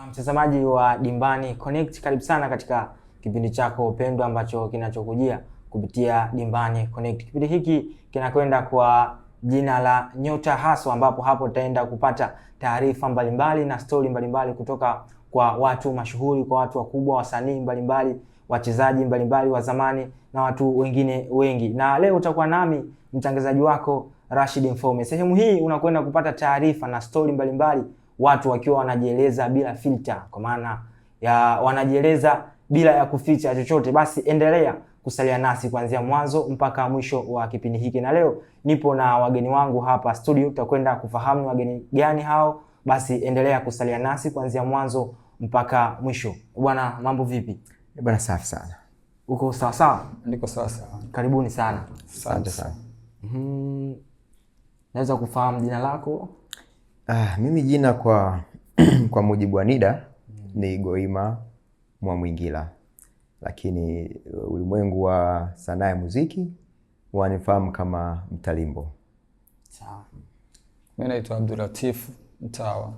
Mtazamaji wa Dimbani Connect, karibu sana katika kipindi chako pendwa ambacho kinachokujia kupitia Dimbani Connect. Kipindi hiki kinakwenda kwa jina la Nyota Hustle, ambapo hapo tutaenda kupata taarifa mbalimbali na story mbalimbali kutoka kwa watu mashuhuri, kwa watu wakubwa, wasanii mbalimbali, wachezaji mbalimbali wa zamani na watu wengine wengi. Na leo utakuwa nami mtangazaji wako Rashid Mfaume. Sehemu hii unakwenda kupata taarifa na story mbalimbali, watu wakiwa wanajieleza bila filter, kwa maana ya wanajieleza bila ya kuficha chochote. Basi endelea kusalia nasi kuanzia mwanzo mpaka mwisho wa kipindi hiki. Na leo nipo na wageni wangu hapa studio, tutakwenda kufahamu wageni gani hao. Basi endelea kusalia nasi kuanzia mwanzo mpaka mwisho. Bwana, mambo vipi? Bwana, safi sana. Uko sawa sawa? Niko sawa sawa. Karibuni sana. Asante sana. Naweza kufahamu jina lako? Mimi jina kwa mujibu wa NIDA ni Goima Mwamwingila, lakini ulimwengu wa sanaa ya muziki wanifahamu kama Mtalimbo. Sawa. Mimi naitwa Abdulatif Mtawa.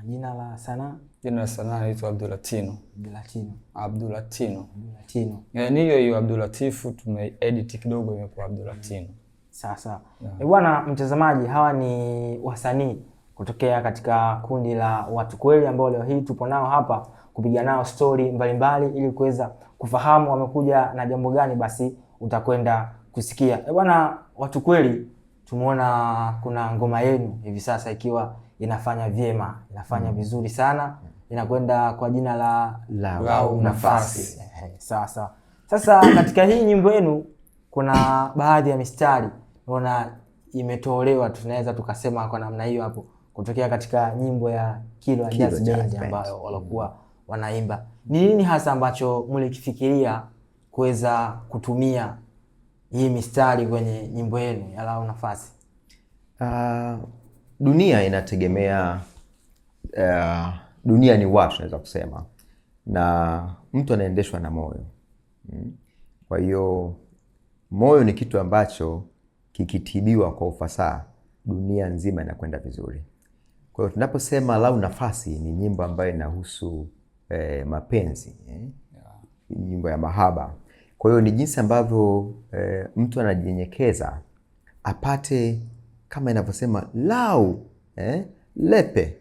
Jina la sanaa? Jina la sanaa naitwa Abdulatino. Abdulatino. Ni hiyo Abdulatif tumeedit kidogo imekuwa Abdulatino. Sasa bwana mtazamaji, hawa ni wasanii kutokea katika kundi la Watu Kweli, ambao leo hii tupo nao hapa kupiga nao story mbalimbali ili kuweza kufahamu wamekuja na jambo gani. Basi utakwenda kusikia. Bwana, Watu Kweli, tumeona kuna ngoma yenu hivi sasa ikiwa inafanya vyema, inafanya vizuri sana, inakwenda kwa jina la Lau Nafasi. Sasa katika hii nyimbo yenu kuna baadhi ya mistari naona imetolewa, tunaweza tukasema kwa namna hiyo hapo, kutokea katika nyimbo ya Kilo Jazz Band ambayo walikuwa wanaimba. Ni nini hasa ambacho mlikifikiria kuweza kutumia hii mistari kwenye nyimbo yenu ya Lau Nafasi? Dunia inategemea, dunia ni watu, naweza kusema, na mtu anaendeshwa na moyo. Kwa hiyo moyo ni kitu ambacho kikitibiwa kwa ufasaha, dunia nzima inakwenda vizuri. Kwa hiyo tunaposema Lau Nafasi ni nyimbo ambayo inahusu mapenzi, nyimbo ya mahaba. Kwa hiyo ni jinsi ambavyo mtu anajinyenyekeza apate, kama inavyosema lau lepe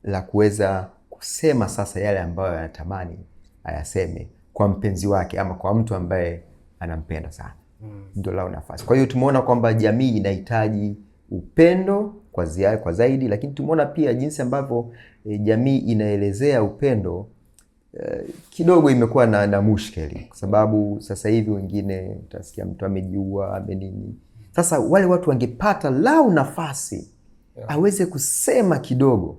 la kuweza kusema sasa yale ambayo anatamani ayaseme kwa mpenzi wake ama kwa mtu ambaye anampenda sana. Ndio Lau Nafasi. Kwa hiyo tumeona kwamba jamii inahitaji upendo kwa zaidi, lakini tumeona pia jinsi ambavyo jamii inaelezea upendo kidogo imekuwa na mushkeli, kwa sababu sasa hivi wengine utasikia mtu amejiua amenini. Sasa wale watu wangepata Lau Nafasi aweze kusema kidogo,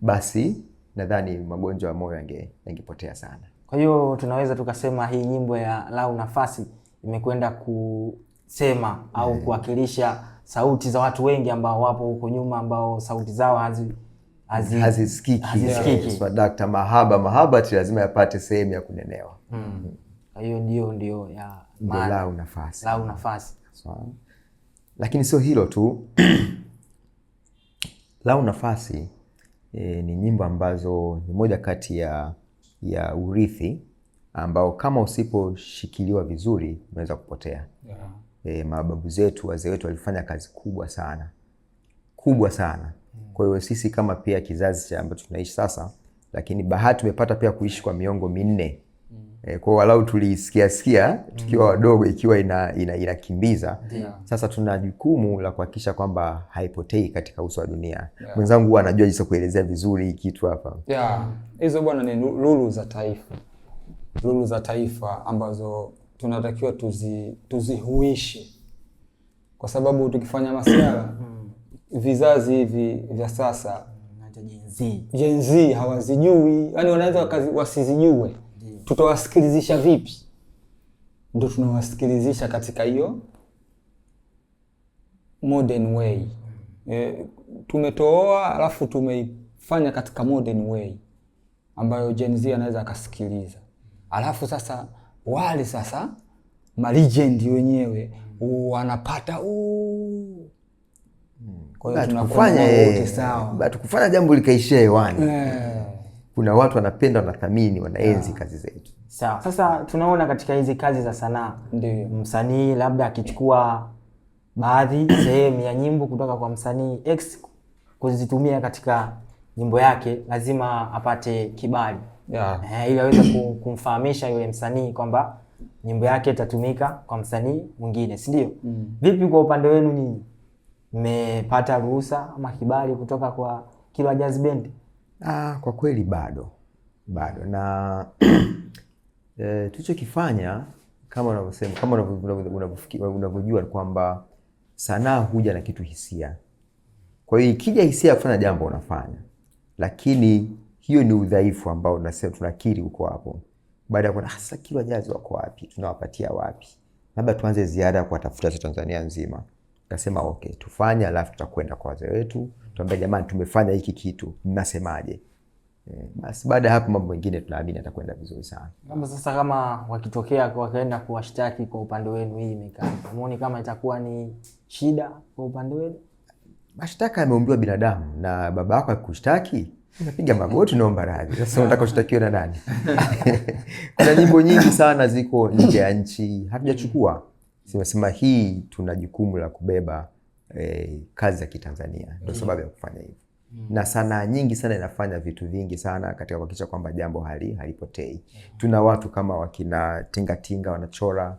basi nadhani magonjwa ya moyo yangepotea sana. Kwa hiyo tunaweza tukasema hii nyimbo ya Lau Nafasi imekwenda kusema au kuwakilisha sauti za watu wengi ambao wapo huko nyuma, ambao sauti zao hazisikiki. Swadakta, mahaba lazima yapate sehemu ya kunenewa. Kwa hiyo ndio ya Lau Nafasi. Lau Nafasi. Lakini sio hilo tu. Lau Nafasi ni nyimbo ambazo ni moja kati ya urithi ambao kama usiposhikiliwa vizuri unaweza kupotea. Mababu zetu, wazee wetu walifanya kazi kubwa sana. Kwa hiyo sisi kama pia kizazi cha ambacho tunaishi sasa, lakini bahati tumepata pia kuishi kwa miongo minne. Kwa hiyo walau tulisikia tukiwa wadogo ikiwa inakimbiza. Sasa tuna jukumu la kuhakikisha kwamba haipotei katika uso wa dunia. Mwenzangu huwa anajua jinsi kuelezea vizuri kitu hapa. Hizo bwana ni lulu za taifa ambazo tunatakiwa tuzihuishe, kwa sababu tukifanya masuala vizazi hivi vya sasa Gen Z hawazijui, yani wanaweza wasizijue. Tutawasikilizisha vipi? Ndio tunawasikilizisha katika hiyo modern way. Tumetoa alafu tumeifanya katika modern way ambayo Gen Z anaweza akasikiliza. Alafu sasa wale ma legend wenyewe wanapata Kwa hiyo tunakufanya wote sawa. Tukufanya jambo likaishia hewani. Kuna watu wanapenda, wanathamini, wanaenzi kazi zetu. Sawa. Sasa tunaona katika hizi kazi za sanaa, ndio msanii labda akichukua baadhi sehemu ya nyimbo kutoka kwa msanii X kuzitumia katika nyimbo yake, lazima apate kibali ili aweze kumfahamisha yule msanii kwamba nyimbo yake itatumika kwa msanii mwingine, si ndio? Vipi kwa upande wenu nyinyi? Mmepata ruhusa ama kibali kutoka kwa Kilwa Jazz Band? Kwa kweli bado na tulichokifanya kama unavyosema, kama unavyojua kwamba sanaa huja na kitu hisia. Kwa hiyo ikija hisia ya kufanya jambo unafanya, lakini hiyo ni udhaifu ambao tunasema tunakiri uko hapo. Baada ya kuona hasa Kilwa Jazz wako wapi, tunawapatia wapi, labda tuanze ziara kuwatafuta Tanzania nzima. Tukasema okay, tufanye, alafu tutakwenda kwa wazee wetu, tuambie jamani, tumefanya hiki kitu, mnasemaje? Basi baada hapo mambo mengine tunaamini atakwenda vizuri sana. Sasa kama wakitokea wakaenda kuwashtaki kwa upande wenu, hii imekaa, umeoni kama itakuwa ni shida kwa upande wenu? Mashtaka yameumbiwa binadamu, na baba yako akikushtaki unapiga magoti naomba radhi. Sasa unataka kushtakiwa na nani? Kuna nyimbo nyingi sana ziko nje ya nchi hatujachukua. Simesema hii tuna jukumu la kubeba kazi za Kitanzania, ndio sababu ya kufanya hivyo. Na sanaa nyingi sana inafanya vitu vingi sana katika kuhakikisha kwamba jambo halipotei. Tuna watu kama wakina Tingatinga wanachora.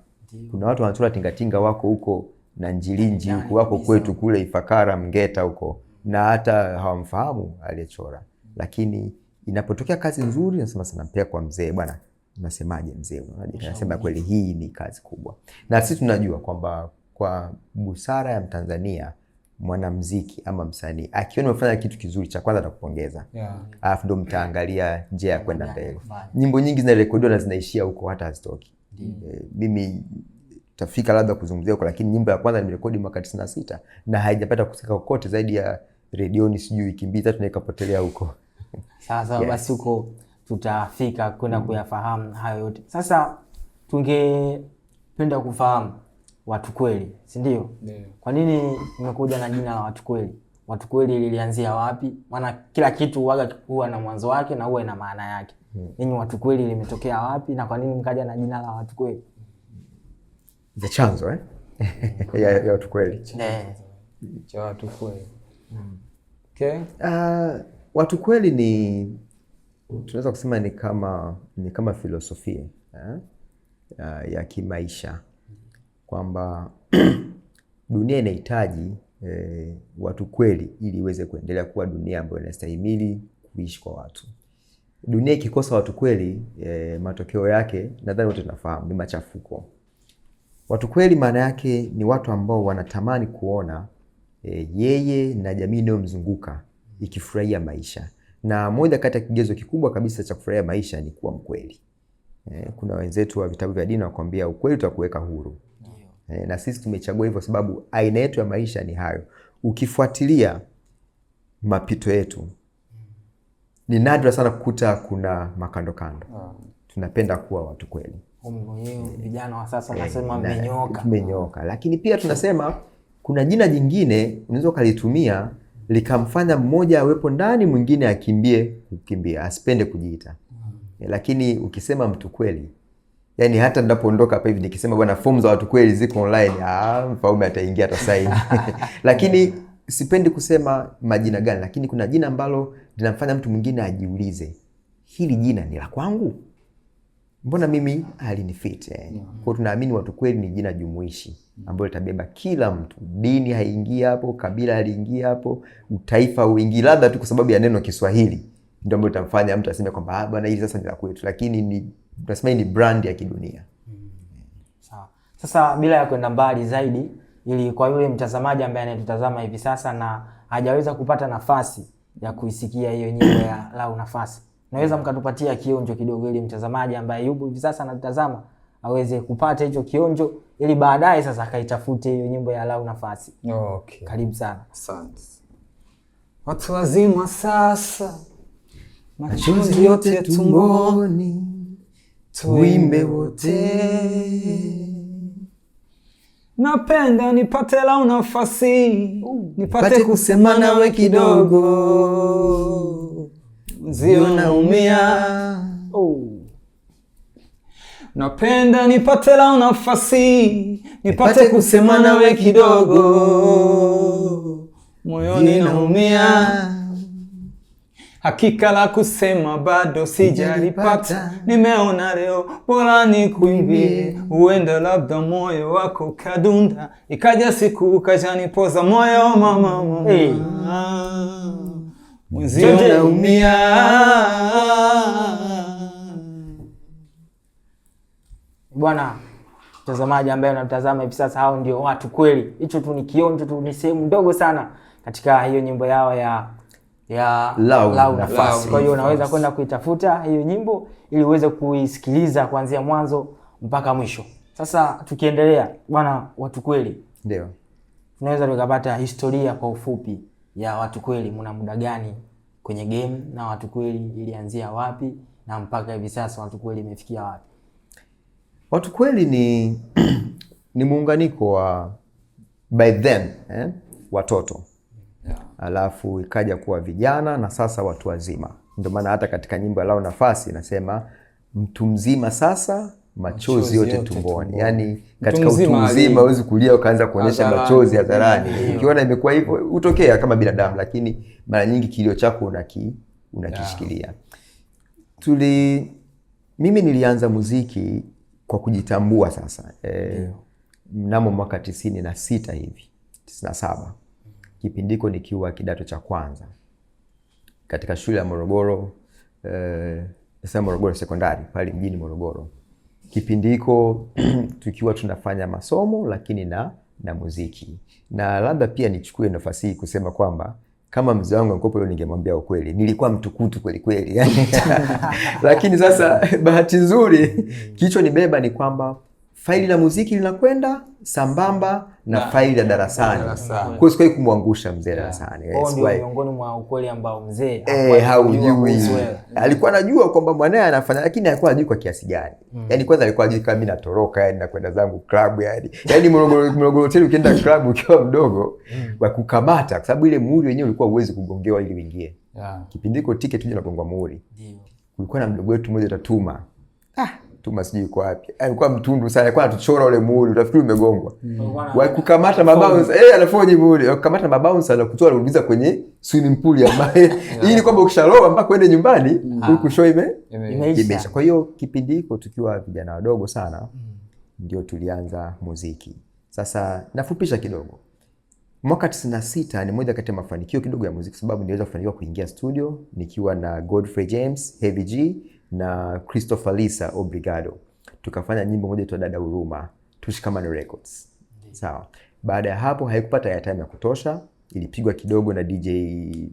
Kuna watu wanachora tingatinga wako huko na Njilinji huko, wako kwetu kule Ifakara Mgeta huko, na hata hawamfahamu aliyechora. Lakini inapotokea kazi nzuri nasema sana mpea kwa mzee, bwana unasemaje mzee? Unasema kweli hii ni kazi kubwa. Na sisi tunajua kwamba kwa busara ya Mtanzania, mwanamuziki ama msanii akiona umefanya kitu kizuri, cha kwanza atakupongeza. Alafu ndo mtaangalia njia ya kwenda mbele. Nyimbo nyingi zinarekodiwa na zinaishia huko, hata hazitoki. Mimi tafika labda kuzungumzia huko, lakini nyimbo ya kwanza nimerekodi mwaka 96 na haijapata kusikika kokote zaidi ya redioni, sijui wiki mbili tatu na ikapotelea huko. Sasa basi huko tutafika kwenda kuyafahamu hayo yote. Sasa tungependa kufahamu Watu Kweli, si ndio? Kwa nini umekuja na jina la Watu Kweli? Watu Kweli lilianzia wapi? Maana kila kitu huwa na mwanzo wake na huwa ina maana yake. Ninyi Watu Kweli limetokea wapi na kwa nini mkaja na jina la Watu Kweli? The chanzo ya Watu Kweli. Cha Watu Kweli. Okay. Watu Kweli ni tunaweza kusema ni kama filosofia ya kimaisha, kwamba dunia inahitaji watu kweli ili iweze kuendelea kuwa dunia ambayo inastahimili kuishi kwa watu. Dunia ikikosa watu kweli, matokeo yake nadhani wote tunafahamu, ni machafuko. Watu kweli maana yake ni watu ambao wanatamani kuona yeye na jamii inayomzunguka ikifurahia maisha. Na moja kati ya kigezo kikubwa kabisa cha kufurahia maisha ni kuwa mkweli. Kuna wenzetu wa vitabu vya dini wakwambia ukweli utakuweka huru. Na sisi tumechagua hivyo sababu aina yetu ya maisha ni hayo. Ukifuatilia mapito yetu, ni nadra sana kukuta kuna makando kando. Tunapenda kuwa watu kweli. Vijana wa sasa nasema mmenyoka. Lakini pia tunasema kuna jina jingine unaweza kalitumia likamfanya mmoja awepo ndani, mwingine akimbie kukimbia, asipende kujiita. Lakini ukisema mtu kweli, yani hata ninapoondoka hapa hivi nikisema bwana fomu za Watu Kweli ziko online, Mfaume ataingia atasaini. Lakini sipendi kusema majina gani, lakini kuna jina ambalo linamfanya mtu mwingine ajiulize, hili jina ni la kwangu? Mbona mimi halinifit? Kwa tunaamini Watu Kweli ni jina jumuishi ambalo litabeba kila mtu. Dini haingii hapo, kabila haliingii hapo, utaifa huingii, labda tu kwa sababu ya neno Kiswahili ndio ambalo litamfanya mtu aseme kwamba bwana hili sasa ni la kwetu, lakini tunasema ni brand ya kidunia. Sawa. Sasa bila ya kwenda mbali zaidi, ili kwa yule mtazamaji ambaye anatutazama hivi sasa na hajaweza kupata nafasi ya kuisikia hiyo nyimbo ya Lau Nafasi, naweza mkatupatia kionjo kidogo ili mtazamaji ambaye yupo hivi sasa anatazama aweze kupata hicho kionjo ili baadaye sasa akaitafute hiyo nyimbo ya Lau Nafasi. Okay. Karibu sana. Asante. Watu wazima sasa, machozi yote tumboni, tuimbe wote. napenda nipate lau nafasi nipate kusema nawe kidogo, mzio naumia. Napenda nipate lau nafasi nipate kusema nawe kidogo, moyoni naumia. Hakika la kusema bado sijalipata, nimeona leo bora nikuimbie. Huenda labda moyo wako kadunda, ikaja siku ukajanipoza moyo mama. Mwenzio naumia. Bwana mtazamaji ambaye unatazama hivi sasa, hao ndio watu kweli. Hicho tu ni kionjo tu, ni sehemu ndogo sana katika hiyo nyimbo yao ya Lau Nafasi. Kwa hiyo unaweza kwenda kuitafuta hiyo nyimbo ili uweze kuisikiliza kuanzia mwanzo mpaka mwisho. Sasa tukiendelea, bwana, watu kweli, ndio tunaweza tukapata historia kwa ufupi ya watu kweli. Mna muda gani kwenye game na watu kweli ilianzia wapi na mpaka hivi sasa watu kweli imefikia wapi? Watu kweli ni muunganiko wa by then watoto, alafu ikaja kuwa vijana na sasa watu wazima. Ndio maana hata katika nyimbo ya Lau Nafasi nasema mtu mzima sasa machozi yote tumboni. Yani katika utu mzima huwezi kulia ukaanza kuonyesha machozi hadharani. Ukiona imekuwa hivyo utokea kama binadamu, lakini mara nyingi kilio chako unakishikilia. Mimi nilianza muziki kwa kujitambua sasa. Mnamo mwaka 96 hivi, 97. Kipindiko nikiwa kidato cha kwanza katika shule ya Morogoro, Morogoro Sekondari pale mjini Morogoro. Kipindiko tukiwa tunafanya masomo lakini na muziki. Na labda pia nichukue nafasi hii kusema kwamba kama mzee wangu angekuwa leo ningemwambia ukweli, nilikuwa mtukutu kweli kweli yani. Lakini sasa bahati nzuri kilichonibeba ni kwamba faili la muziki linakwenda sambamba na faili la darasani. Kwa hiyo sikuwahi kumwangusha mzee darasani. Ndio miongoni mwa ukweli ambao mzee haujui. Alikuwa anajua kwamba mwanae anafanya, lakini alikuwa hajui kwa kiasi gani. Yaani kwanza alikuwa hajui kama mimi natoroka yani nakwenda zangu club yani. Yaani Morogoro tena ukienda club ukiwa mdogo wa kukamata, kwa sababu ile muhuri wenyewe ulikuwa uwezi kugongewa ili uingie. Kipindiko ticket uje unagongwa muhuri. Kulikuwa na mdogo wetu mmoja Tatuma. Tuma sijui kwa wapi. Alikuwa mtundu sana, alikuwa anatuchora ule muhuri, utafikiri umegongwa. Kukamata mabounce, anafoji muhuri. Kukamata mabounce na kutoa rudiza kwenye swimming pool ya maji. Ili kwamba ukishaloa mpaka uende nyumbani, huku show imeisha. Kwa hiyo kipindi hiko tukiwa vijana wadogo sana, ndio tulianza muziki. Sasa nafupisha kidogo. Mwaka 96 ni moja kati ya mafanikio kidogo ya muziki, sababu niliweza kufanikiwa kuingia studio nikiwa na Godfrey James, Heavy G na Christopher Lisa Obrigado. Tukafanya nyimbo moja tu Dada Huruma, Tushikamane Records. Sawa. Baada ya hapo haikupata airtime ya kutosha, ilipigwa kidogo na DJ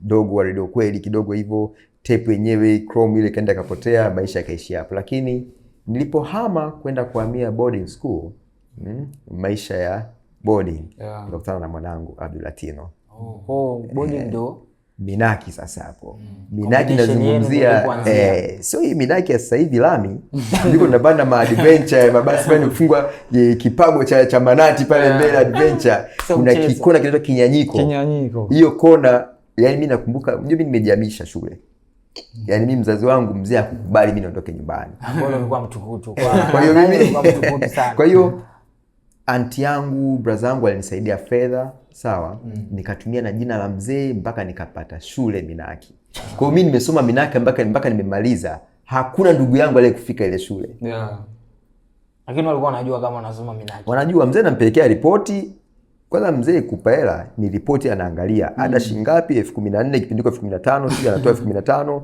Dogo wa Radio Kweli kidogo hivyo, tape yenyewe Chrome ile kaenda kapotea, maisha yakaishia hapo. Lakini nilipohama kwenda kuhamia boarding school, maisha ya boarding, nikakutana na mwanangu Abdulatino. Boarding ndo Minaki sasa hapo. Minaki nazungumzia sio hii Minaki ya sasa hivi lami. Ndiko tunapanda ma-adventure, mabasi pale kufungwa kipago cha manati pale mbele adventure. Kuna kikona kinaitwa Kinyanyiko. Hiyo kona, yani mimi nakumbuka, mimi nimejihamisha shule. Yani mimi mzazi wangu mzee akukubali mimi niondoke nyumbani. Mbona ulikuwa mtukutu? Kwa hiyo mimi kwa hiyo anti yangu, brother yangu alinisaidia fedha, sawa? Nikatumia na jina la mzee mpaka nikapata shule Minaki. Kwa hiyo mimi nimesoma Minaki mpaka nimemaliza. Hakuna ndugu yangu aliyekufika ile shule. Lakini walikuwa wanajua kama unasoma Minaki. Wanajua, mzee nampelekea ripoti. Kwanza mzee kupa hela, ni ripoti anaangalia. Ada shingapi? 14,000, kipindiko 15,000, sija anatoa 15,000.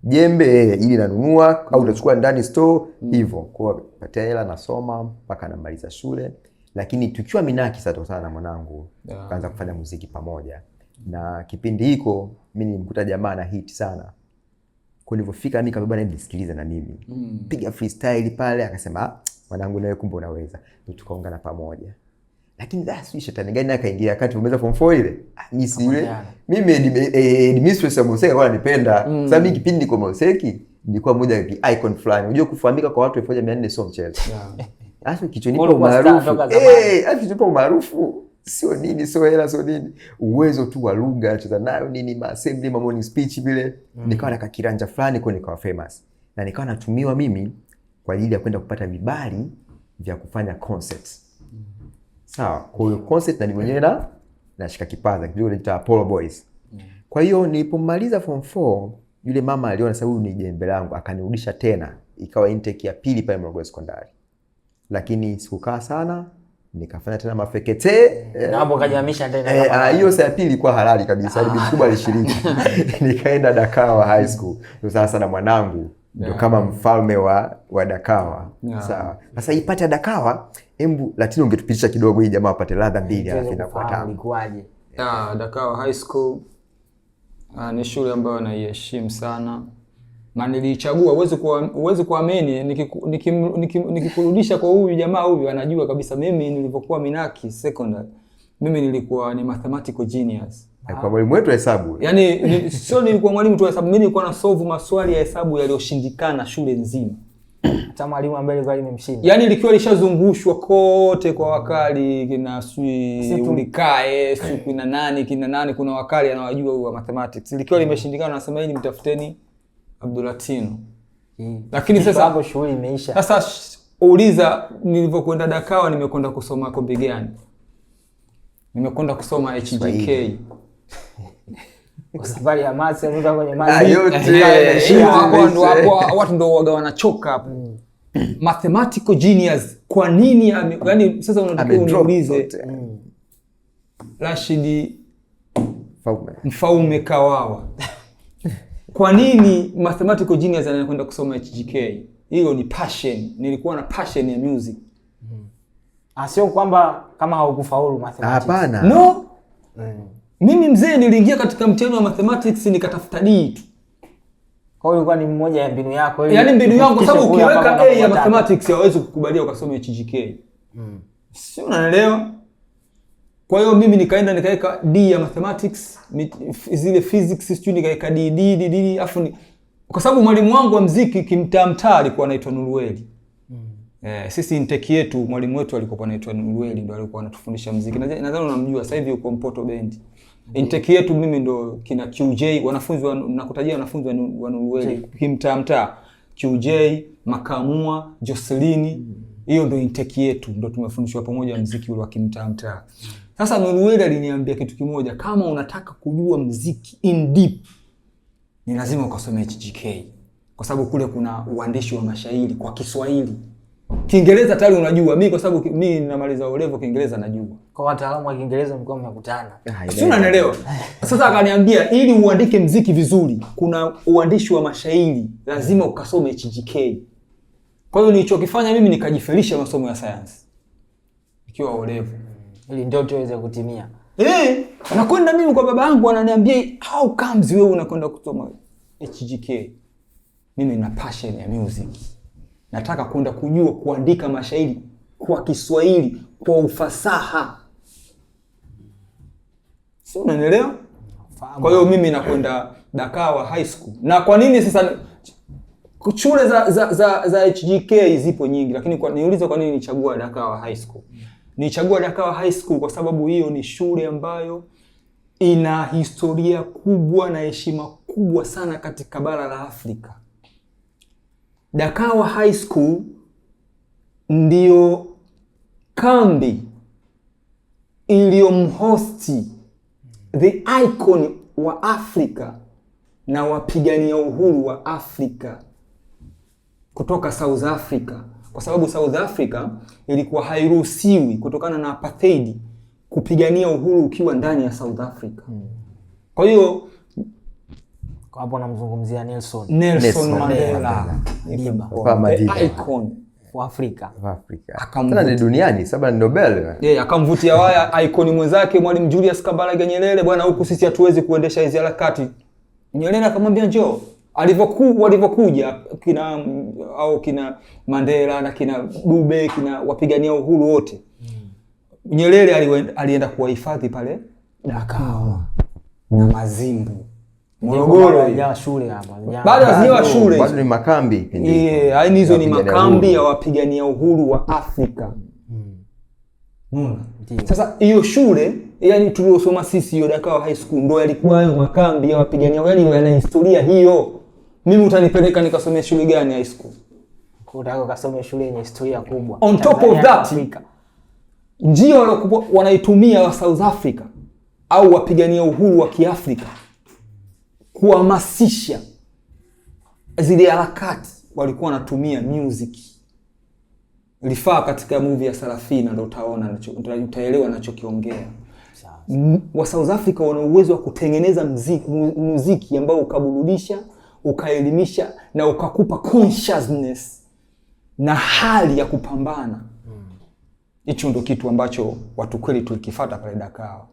Jembe ili nanunua au utachukua ndani store hivyo. Kwa patia hela nasoma mpaka namaliza shule. Lakini tukiwa Minaki sasa tukutana na mwanangu, kaanza kufanya muziki pamoja. Na kipindi hiko mimi nilimkuta jamaa na hit sana. Kwa nilipofika mimi kabla bwana nisikilize na mimi. Piga freestyle pale, akasema mwanangu nawe kumbe unaweza. Tukaungana pamoja. Lakini sio shetani gani akaingia kati umeweza form 4 ile? Mimi mistress ya Moseka kwa ananipenda. Sasa mimi kipindi niko Moseki nilikuwa mmoja wa icon fulani. Unajua kufahamika kwa watu 1400 sio mchezo. Hasa kichonipa umaarufu. Kichonipa umaarufu sio nini, sio hela, sio nini. Uwezo tu wa lugha nacheza nayo nini, assembly, morning speech vile. Nikawa na kakiranja fulani kwa nikawa famous. Na nikawa natumiwa mimi kwa ajili ya kwenda kupata vibali vya kufanya concerts. Sawa, kwa hiyo concert na mwenyewe nashika kipaza kidogo inaitwa Apollo Boys. Kwa hiyo nilipomaliza form 4, yule mama aliona sababu ni jembe langu akanirudisha tena, ikawa intake ya pili pale Morogoro Sekondari. Lakini sikukaa sana, nikafanya tena mafekete. Na hapo kajihamisha tena. Hiyo saa ya pili ilikuwa halali kabisa, bibi mkubwa alishiriki. Nikaenda Dakawa High School. Sasa na mwanangu ndio kama mfalme wa Dakawa. Sawa. Sasa ipate Dakawa, lakini ungetupitisha kidogo hii jamaa apate ladha mbili alafu inafuata. Ilikuwaje? Dakawa High School ni shule ambayo naiheshimu sana. Na nilichagua, uweze kuamini nikikurudisha kwa huyu jamaa huyu anajua kabisa mimi nilipokuwa Minaki Secondary. Mimi nilikuwa ni mathematical genius. Kwa mwalimu wetu wa hesabu. Yaani sio nilikuwa mwalimu tu wa hesabu, mimi nilikuwa na solve maswali ya hesabu yaliyoshindikana shule nzima. Hata mwalimu ambaye alikuwa limemshinda. Yaani ilikuwa lishazungushwa kote kwa wakali kina ulikae, kina nani kuna wakali anawajua huyu wa mathematics. Ilikuwa limeshindikana, nasema hili mtafuteni Abdulatino. Lakini sasa hapo shughuli imeisha. Sasa uliza nilipokwenda Dakawa nimekwenda kusoma kombi gani? Nimekwenda kusoma HGK. Kwa safari ya maths ndio kwenye maths yote. Hapo watu ndio waga wanachoka hapo. Mathematical genius. Kwa nini yani sasa unatakiwa uniulize Rashidi Mfaume Kawawa. Kwa nini mathematical genius anakwenda kusoma HGK? Hilo ni passion. Nilikuwa na passion ya music. Sio kwamba kama haukufaulu mathematics. Hapana. No. Mimi mzee niliingia katika mtihani wa mathematics nikatafuta D tu. Kwa hiyo ilikuwa ni mmoja ya mbinu yako ile. Yaani mbinu yangu kwa sababu ukiweka A ya mathematics hawezi kukubalia ukasome HGK. Sio, unaelewa? Kwa hiyo mimi nikaweka D ya mathematics, zile physics sijui nikaweka D afu kwa sababu mwalimu wangu wa muziki kimtamtaa alikuwa anaitwa Nurweli. Sisi intake yetu mwalimu wetu alikuwa anaitwa Nurweli, ndio alikuwa anatufundisha muziki. Nadhani unamjua sasa hivi uko Mpoto Band. Intake yetu mimi ndo kina QJ, wanafunzi nakutajia wanafunzi wa Nurweli kimtamtaa. QJ, Makamua, Jocelyn, hiyo ndo intake yetu, ndo tumefundishwa pamoja muziki ule wa kimtamtaa. Sasa Nurweli aliniambia kitu kimoja, kama unataka kujua muziki in deep ni lazima ukasome HGK. Kwa sababu kule kuna uandishi wa mashairi kwa Kiswahili. Kiingereza tayari unajua. Mimi kwa sababu mimi ninamaliza O-level Kiingereza najua. Kwa wataalamu wa Kiingereza mlikuwa mmekutana. Sio, unanielewa? Sasa akaniambia ili uandike muziki vizuri, kuna uandishi wa mashairi, lazima ukasome HGK. Kwa hiyo nilichokifanya mimi nikajifelisha masomo ya science. Ikiwa O-level. Ili ndoto iweze kutimia. Nakwenda mimi kwa baba yangu ananiambia how comes wewe unakwenda kusoma HGK? Mimi na passion ya music. Nataka kwenda kujua kuandika mashairi kwa Kiswahili kwa ufasaha. Si unanielewa? Kwa hiyo mimi nakwenda Dakawa High School. Na kwa nini sasa shule za HGK zipo nyingi, lakini niulize kwa nini nichagua Dakawa High School? Nichagua Dakawa High School kwa sababu hiyo ni shule ambayo ina historia kubwa na heshima kubwa sana katika bara la Afrika. Dakawa High School ndio kambi iliyomhosti the icon wa Afrika na wapigania uhuru wa Afrika kutoka South Africa. Kwa sababu South Africa ilikuwa hairuhusiwi kutokana na apartheid kupigania uhuru ukiwa ndani ya South Africa. Kwa hiyo kwa hapo namzungumzia Nelson Mandela. Icon wa Afrika. Tena ni duniani, sababu ni Nobel. Akamvutia waya icon mwenzake Mwalimu Julius Kambarage Nyerere, bwana huku sisi hatuwezi kuendesha hizo harakati. Nyerere akamwambia njoo. Walivyokuja kina Mandela na kina Dube, kina wapigania uhuru wote. Nyerere alienda kuwahifadhi pale Dakawa na Mazimbu. Morogoro ya shule hapa. Bado hazijawa shule. Bado ni makambi. Yaani hizo ni makambi ya wapigania uhuru wa Afrika. Sasa hiyo shule yani tuliosoma sisi hiyo Dakawa High School ndio yalikuwa hayo makambi ya wapigania, yani yana historia hiyo. Mimi utanipeleka nikasomea shule gani high school? Kutaka ukasome shule yenye historia kubwa. On top of that, njia waliokuwa wanaitumia wa South Africa au wapigania uhuru wa Kiafrika kuhamasisha zile harakati, walikuwa wanatumia music. Ilifaa katika movie ya Sarafina ndio utaelewa ninachokiongea. Wa South Africa wana uwezo wa kutengeneza muziki ambao ukaburudisha, ukaelimisha na ukakupa consciousness na hali ya kupambana. Hicho ndio kitu ambacho watu kweli tulikifuata pale Dakawa.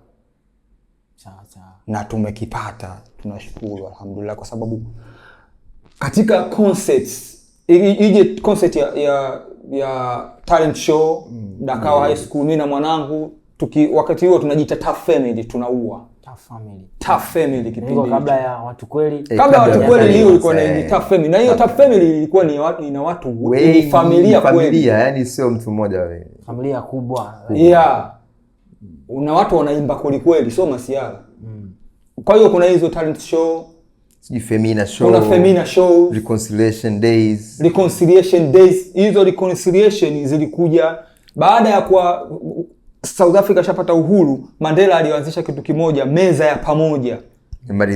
Sawa. Na tumekipata, tunashukuru alhamdulillah, kwa sababu katika concerts ije concert ya talent show Dakawa High School, mimi na mwanangu wakati huo tunajiita Tough Family, tunaua Tough Family kipindi kabla ya watu kweli. Kabla watu kweli hiyo ilikuwa ni Tough Family, na hiyo Tough Family ilikuwa ni watu wengi, familia kweli, yani sio mtu mmoja wewe, familia kubwa. Una watu wanaimba kweli kweli, sio masiala. Kwa hiyo kuna hizo talent show, Femina show, kuna Femina show, reconciliation days. Hizo reconciliation zilikuja baada ya kwa South Africa shapata uhuru. Mandela alianzisha kitu kimoja, meza ya pamoja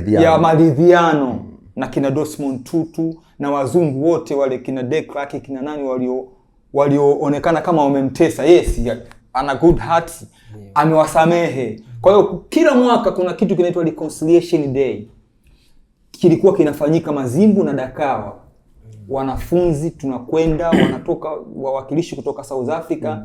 ya maridhiano na kina Desmond Tutu na wazungu wote wale, kina De Klerk, kina nani walioonekana kama wamemtesa. Yes, ana good heart, amewasamehe. Kwa hiyo kila mwaka kuna kitu kinaitwa reconciliation day, kilikuwa kinafanyika Mazimbu na Dakawa. Wanafunzi tunakwenda, wanatoka wawakilishi kutoka South Africa.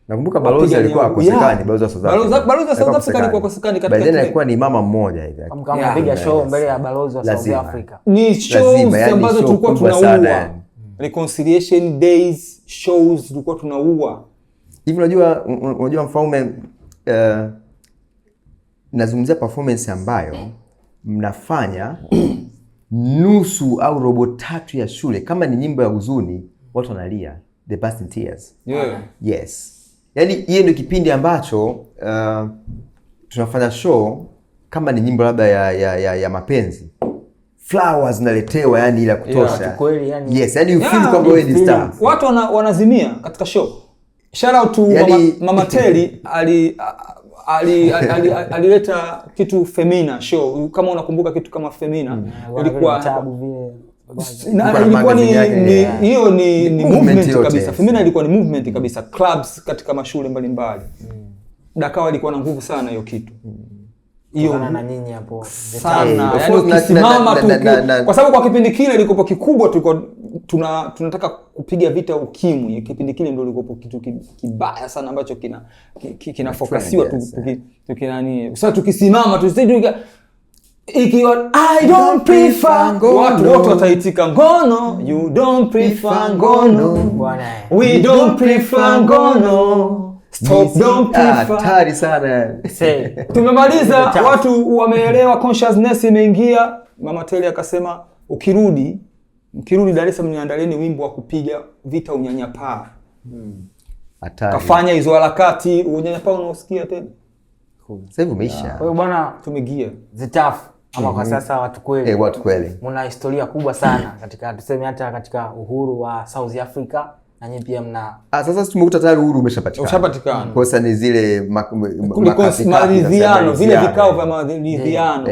Nakumbuka balozi alikuwa akosekani, balozi wa South Africa. Balozi wa South Africa alikuwa akosekani katika baadaye alikuwa ni mama mmoja hivi. Kama anapiga show mbele ya balozi wa South Africa. Ni shows ambazo tulikuwa tunaua. Reconciliation days shows tulikuwa tunaua. Hivi unajua Mfaume, nazungumzia performance ambayo mnafanya nusu au robo tatu ya shule, kama ni nyimbo ya huzuni watu wanalia, the burst in tears. Yes. Yaani hiyo ndio kipindi ambacho tunafanya show, kama ni nyimbo labda ya mapenzi, flowers naletewa yani ila kutosha. Kweli yani. Yes, yani you feel kwamba wewe ni star. Watu wanazimia katika show. Shout out to Mama Terry alileta kitu Femina show. Kama unakumbuka kitu kama Femina, ilikuwa ilikuwa ni movement kabisa. Femina ilikuwa ni movement kabisa, clubs katika mashule mbalimbali. Dakawa ilikuwa na nguvu sana hiyo kitu. Hiyo na nyinyi hapo sana, yani ukisimama tu, kwa sababu kwa kipindi kile ilikuwa kikubwa, tulikuwa tunataka kupiga vita ukimwi. Kipindi kile ndio ilikuwa kitu kibaya sana ambacho kinafokasiwa tukinani. Sasa tukisimama tusije ikiwa I don't prefer ngono, watu wote wataitika ngono. You don't prefer ngono bwana, we don't prefer ngono. Stop, don't prefer. Hatari sana. Tumemaliza, watu wameelewa, consciousness imeingia. Mama Terry akasema mkirudi Dar es Salaam niandalieni wimbo wa kupiga vita unyanyapaa. Hatari. Kafanya hizo harakati, unyanyapaa unaosikia tena. Sasa hivi umeisha. Kwa hiyo bwana tumegia zitafu ama kwa sasa watu kweli. Watu kweli. Mna historia kubwa sana katika tuseme hata katika uhuru wa South Africa. Na nyinyi pia mna sasa tumekuta tayari uhuru umeshapatikana. Kwa sasa ni zile maridhiano, vile vikao vya maridhiano.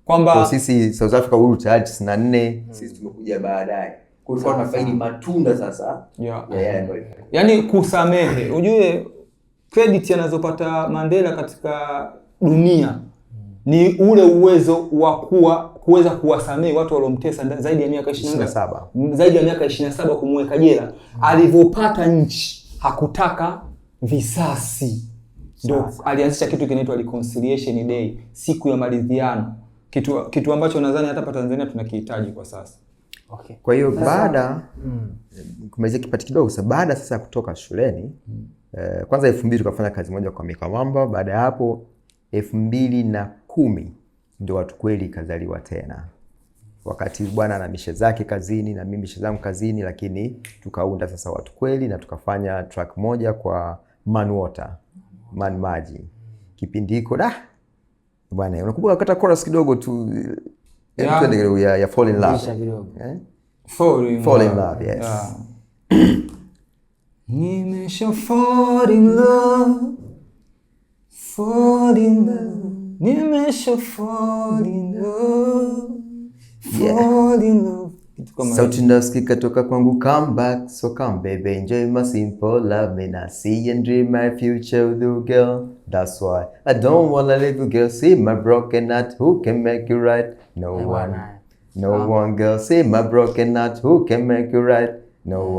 Kwamba sisi South Africa uhuru tayari 94, sisi tumekuja baadaye. Kwa hiyo tunafaidi matunda sasa. Yaani kusamehe. Unajue credit anazopata Mandela katika dunia ni ule uwezo wa kuweza kuwasamehe watu waliomtesa zaidi ya miaka 27. Zaidi ya miaka 27 kumweka jela. Alivyopata nchi hakutaka visasi. Ndio alianzisha kitu kinaitwa reconciliation day, siku ya maridhiano. Kitu ambacho nadhani hata hapa Tanzania tunakihitaji kwa sasa. Okay. Kwa hiyo baada kumalizia kipati kidogo sasa, baada sasa kutoka shuleni kwanza 2000 tukafanya kazi moja kwa Mika Mwamba. Baada ya hapo 2010 ndio Watu Kweli ikazaliwa tena. Wakati bwana na mishe zake kazini na mimi mishe zangu kazini, lakini tukaunda sasa Watu Kweli na tukafanya track moja kwa Man Water, Man Maji. Kipindi hiko bwana, unakumbuka wakati chorus kidogo tu ya Fall in Love. Fall in Love, yes. Nimesha fall in love, fall in love, nimesha fall in love, fall in love. Sauti nasikika toka kwangu, come back, so come baby, enjoy my simple love, me I see and dream my future with you girl, that's why I don't wanna leave you girl, see my broken heart, who can make you right, no one girl, see my broken heart, who can make you right, no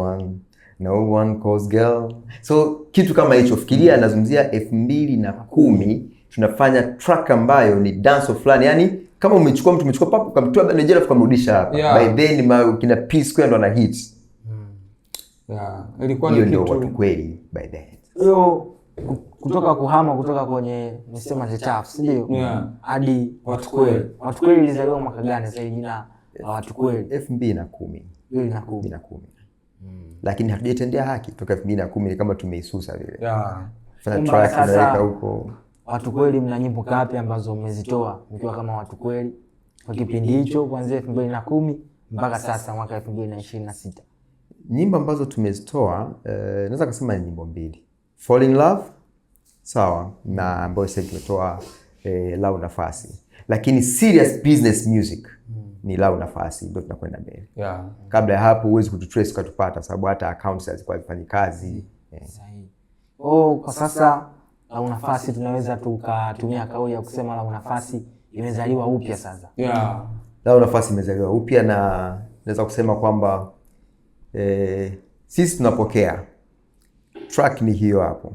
one cause girl. So kitu kama hicho, fikiria anazungumzia 2010 tunafanya track ambayo ni dance fulani, yani kama umechukua papo ukamtoa Nigeria ukamrudisha hapa. By then kina P Square ndo ana hit. Ilikuwa ni kitu Watu Kweli by then. Hiyo kutoka kwenye nisema the chaff, sio? Hadi Watu Kweli. Watu Kweli ilizaliwa mwaka gani sasa jina Watu Kweli? 2010. Lakini hatujatendea haki toka 2010, ni kama tumeisusa vile. Fanya track inaweka huko. Watu Kweli mna nyimbo ngapi ambazo mmezitoa mkiwa kama Watu Kweli kwa kipindi hicho kuanzia 2010 mpaka sasa mwaka 2026? Nyimbo ambazo tumezitoa naweza kusema ni nyimbo 2. Fall in Love, sawa, na ambayo sasa tumetoa Lau Nafasi. Lakini serious business music ni Lau Nafasi ndio tunakwenda mbele. Kabla ya hapo huwezi kututrace ukatupata, sababu hata accounts hazikuwa zifanyi kazi. Sahihi. Kwa sasa Lau Nafasi tunaweza tukatumia kauli ya kusema Lau Nafasi imezaliwa upya sasa. Lau Nafasi imezaliwa upya, na naweza kusema kwamba sisi tunapokea track ni hiyo hapo,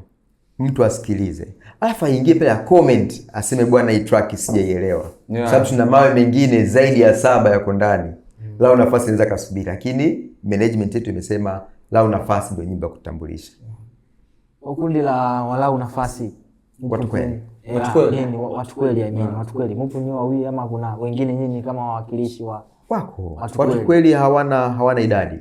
mtu asikilize, alafu aingie pale comment aseme bwana hii track sijaielewa. Sababu tuna mawe mengine zaidi ya 7 yako ndani. Lau Nafasi inaweza kasubiri, lakini management yetu imesema Lau Nafasi ndio nyimbo ya kutambulisha. Kundi la Lau Nafasi Watu Kweli. Watu Kweli mpo ni wawili ama kuna wengine nyinyi kama wawakilishi wa wako? Watu Kweli hawana idadi.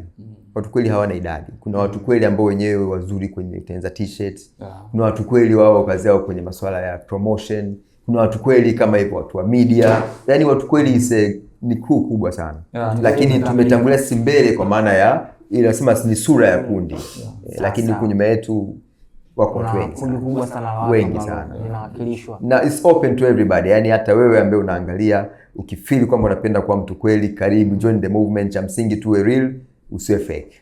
Watu Kweli hawana idadi. Kuna Watu Kweli ambao wenyewe wazuri kwenye kutengeneza t-shirts. Kuna Watu Kweli wao kazi yao kwenye masuala ya promotion. Kuna Watu Kweli kama hivyo watu wa media. Yaani Watu Kweli ni crew kubwa sana. Lakini tumetangulia sisi mbele kwa maana ya ile nasema ni sura ya kundi. Lakini kunyuma yetu wako watu wengi sana linawakilishwa, na it's open to everybody. Yani hata wewe ambaye unaangalia ukifeel kwamba unapenda kuwa Mtu Kweli, karibu join the movement. Cha msingi tuwe real, usiwe fake.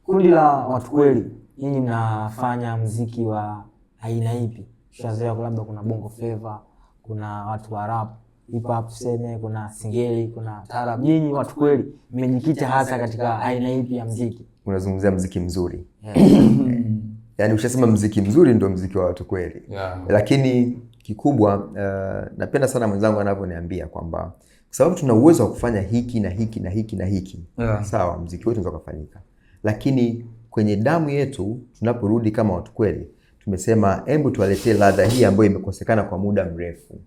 Kundi la Watu Kweli, nyinyi mnafanya muziki wa aina ipi? Tushazoea labda kuna bongo flavor, kuna watu wa rap, hip hop tuseme, kuna singeli, kuna taarab. Nyinyi Watu Kweli mmejikita hasa katika aina ipi ya muziki? Unazungumzia muziki mzuri. Yani ukishasema muziki mzuri ndio muziki wa Watu Kweli. Lakini kikubwa napenda sana mwenzangu anavyoniambia kwamba kwa sababu tuna uwezo wa kufanya hiki na hiki na hiki na hiki. Sawa, muziki wetu unaweza kufanyika. Lakini kwenye damu yetu tunaporudi kama Watu Kweli, tumesema hebu tuwaletee ladha hii ambayo imekosekana kwa muda mrefu.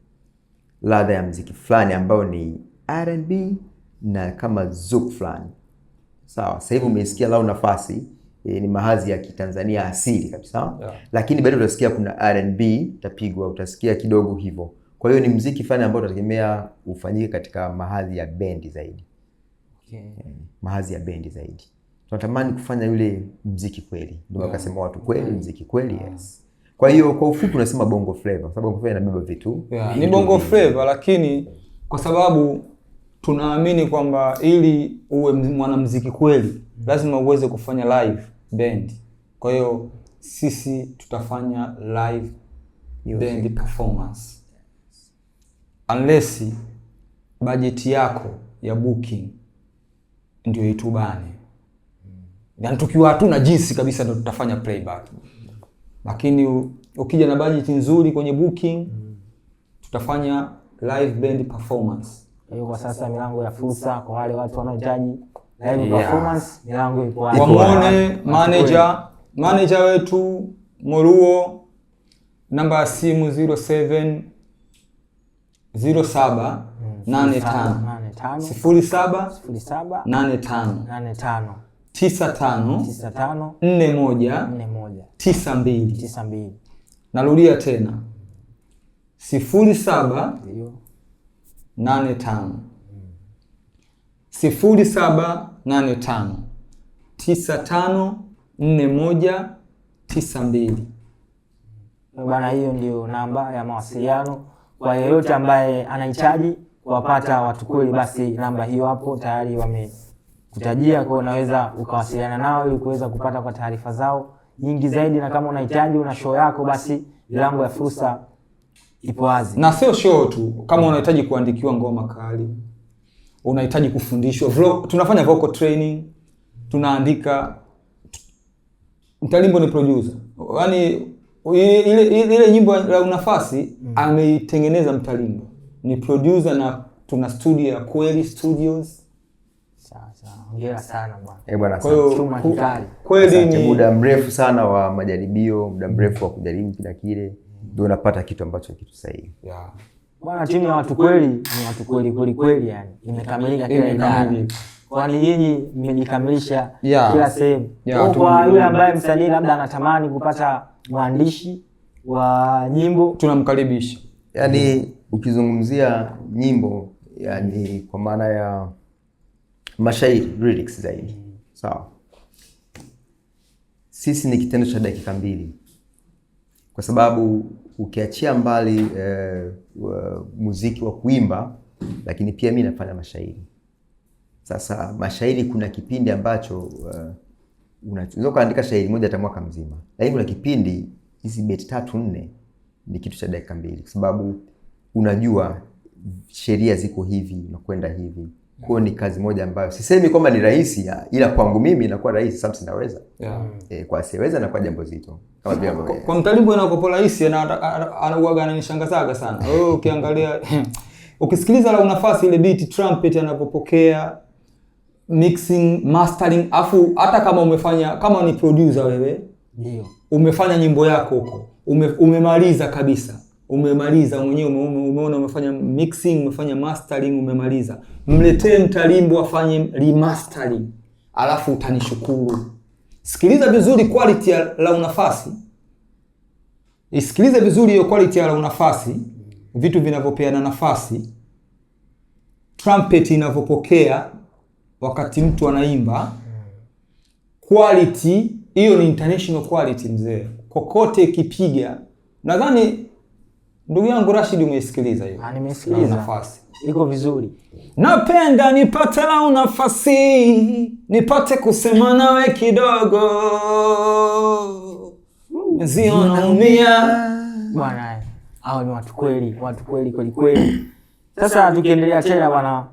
Ladha ya muziki fulani ambayo ni R&B na kama zouk fulani. Sawa, sasa hivi umesikia Lau Nafasi ni mahazi ya Kitanzania asili kabisa. Lakini bado utasikia kuna R&B tapigwa, utasikia kidogo hivyo. Kwa hiyo ni muziki fulani ambao tunategemea ufanyike katika mahazi ya bendi zaidi. Mahazi ya bendi zaidi. Tunatamani kufanya yule muziki kweli. Ndio wakasema Watu Kweli, muziki kweli, yes. Kwa hiyo kwa ufupi tunasema bongo flavor, sababu bongo flavor inabeba vitu. Ni bongo flavor, lakini kwa sababu tunaamini kwamba ili uwe mwanamuziki kweli lazima uweze kufanya live band. Kwa hiyo sisi tutafanya live band performance. Unless budget yako ya booking ndio itubane. Yani tukiwa hatuna jinsi kabisa ndio tutafanya playback. Lakini ukija na budget nzuri kwenye booking tutafanya live band performance. Kwa sasa milango ya fursa kwa wale watu wanaohitaji live performance, milango iko wazi. Wamone manager wetu Moruo, namba ya simu 07 07 85 07 85 95 41 92. Narudia tena 07 85 07 85 95 41 92. Bwana, hiyo ndio namba ya mawasiliano kwa yeyote ambaye anahitaji kuwapata Watu Kweli. Basi namba hiyo hapo tayari wamekutajia, kwa unaweza ukawasiliana nao ili kuweza kupata kwa taarifa zao nyingi zaidi, na kama unahitaji una show yako, basi milango ya fursa ipo wazi. Na sio show tu, kama unahitaji kuandikiwa ngoma kali, unahitaji kufundishwa tunafanya vocal training, tunaandika. Mtalimbo ni producer, yaani ile nyimbo la Unafasi ameitengeneza Mtalimbo, ni producer, na tuna studio ya Kweli Studios. Sawa, hongera sana bwana. Bwana, kweli ni muda mrefu sana wa majaribio, muda mrefu wa kujaribu kila kile, ndio unapata kitu ambacho kitu sahihi. Bwana, timu ya Watu Kweli ni Watu Kweli kweli, yani imekamilika kila idara. Kwani nyinyi mmejikamilisha kila sehemu. Kwa yule ambaye msanii labda anatamani kupata mwandishi wa nyimbo, tunamkaribisha. Yaani ukizungumzia nyimbo, yani kwa maana ya mashairi, lyrics zaidi. Sawa. Sisi ni kitendo cha dakika 2. Kwa sababu ukiachia mbali muziki wa kuimba, lakini pia mimi nafanya mashairi. Sasa mashairi, kuna kipindi ambacho unaweza kuandika shairi moja hata mwaka mzima. Lakini kuna kipindi hizi beti 3-4 ni kitu cha dakika 2, kwa sababu unajua sheria ziko hivi na kwenda hivi. Kwa ni kazi moja ambayo sisemi kwamba ni rahisi, ila kwangu mimi inakuwa rahisi, sababu sinaweza. Kwa asiweza na kwa jambo zito. Kama vile kwa Mtalimbo inakuwa rahisi, anakuaga ananishangazaga sana. Ukiangalia ukisikiliza la Unafasi ile beat trumpet anapopokea, mixing, mastering, afu hata kama umefanya, kama ni producer wewe, ndio umefanya nyimbo yako huko, umemaliza kabisa, umemaliza mwenyewe, umeona umefanya mixing, umefanya mastering, umemaliza, mletee Mtalimbo afanye remastering, alafu utanishukuru. Sikiliza vizuri quality ya la Unafasi, isikilize vizuri hiyo quality ya la Unafasi, vitu vinavyopeana nafasi, trumpet inavyopokea wakati mtu anaimba, quality hiyo ni international quality mzee. Kokote kipiga, nadhani ndugu yangu Rashid umeisikiliza hiyo. Nimesikiliza. Nafasi iko vizuri. Napenda nipate la Unafasi, nipate kusema nawe kidogo, nzio naumia. Bwana, hao ni Watu Kweli, Watu Kweli kweli. Sasa tukiendelea tena bwana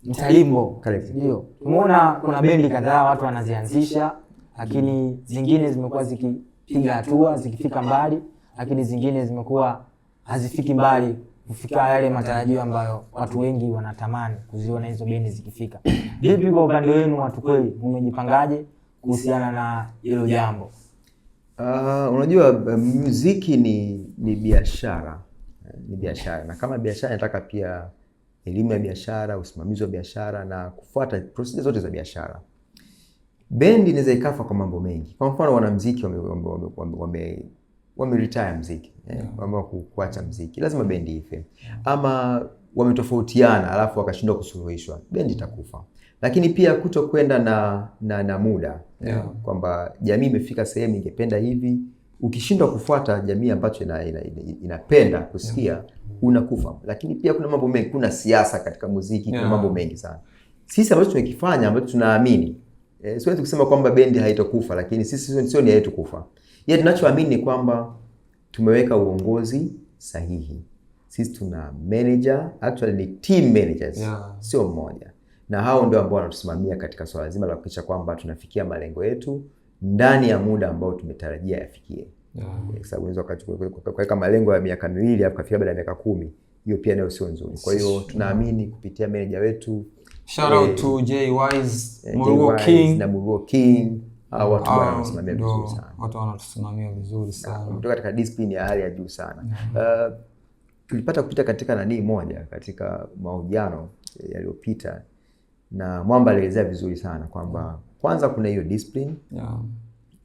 Mtalimbo, ndio tumeona kuna bendi kadhaa watu wanazianzisha, lakini zingine zimekuwa zikipiga hatua, zikifika mbali, lakini zingine zimekuwa hazifiki mbali kufika yale matarajio ambayo watu wengi wanatamani kuziona hizo bendi zikifika. Vipi kwa upande wenu Watu Kweli, umejipangaje kuhusiana na hilo jambo? Unajua muziki ni biashara. Ni biashara, na kama biashara nataka pia elimu ya biashara, usimamizi wa biashara na kufuata procedures zote za biashara. Bendi inaweza ikafa kwa mambo mengi. Kwa mfano wanamuziki wame retire muziki, wameamua kuacha muziki, lazima bendi ife. Ama wametofautiana alafu wakashindwa kusuluhishwa, bendi itakufa. Lakini pia kutokwenda na muda, kwamba jamii imefika sehemu ingependa hivi, ukishindwa kufuata jamii ambacho inapenda kusikia, unakufa. Lakini pia kuna mambo mengi, kuna siasa katika muziki, kuna mambo mengi sana. Sisi ambacho tunakifanya, ambacho tunaamini, siwezi kusema kwamba bendi haitakufa, lakini sisi sio nia yetu kufa. Yeye tunachoamini ni kwamba tumeweka uongozi sahihi. Sisi tuna manager, actually ni team managers, sio mmoja. Na hao ndio ambao wanatusimamia katika swala zima la kuhakikisha kwamba tunafikia malengo yetu ndani ya muda ambao tumetarajia yafikie. Kwa sababu unaweza kuweka malengo ya miaka 2 hapo kafika baada ya miaka 10, hiyo pia nayo sio nzuri. Kwa hiyo tunaamini kupitia manager wetu, shout out to Jay Wise, Muruo King na Muruo King, watu wanasimamia vizuri sana. Watu wanatusimamia vizuri sana. Kutoka katika discipline ya hali ya juu sana. tulipata kupita katika nani moja katika mahojiano yaliyopita, na Mwamba alielezea vizuri sana kwamba kwanza kuna hiyo discipline,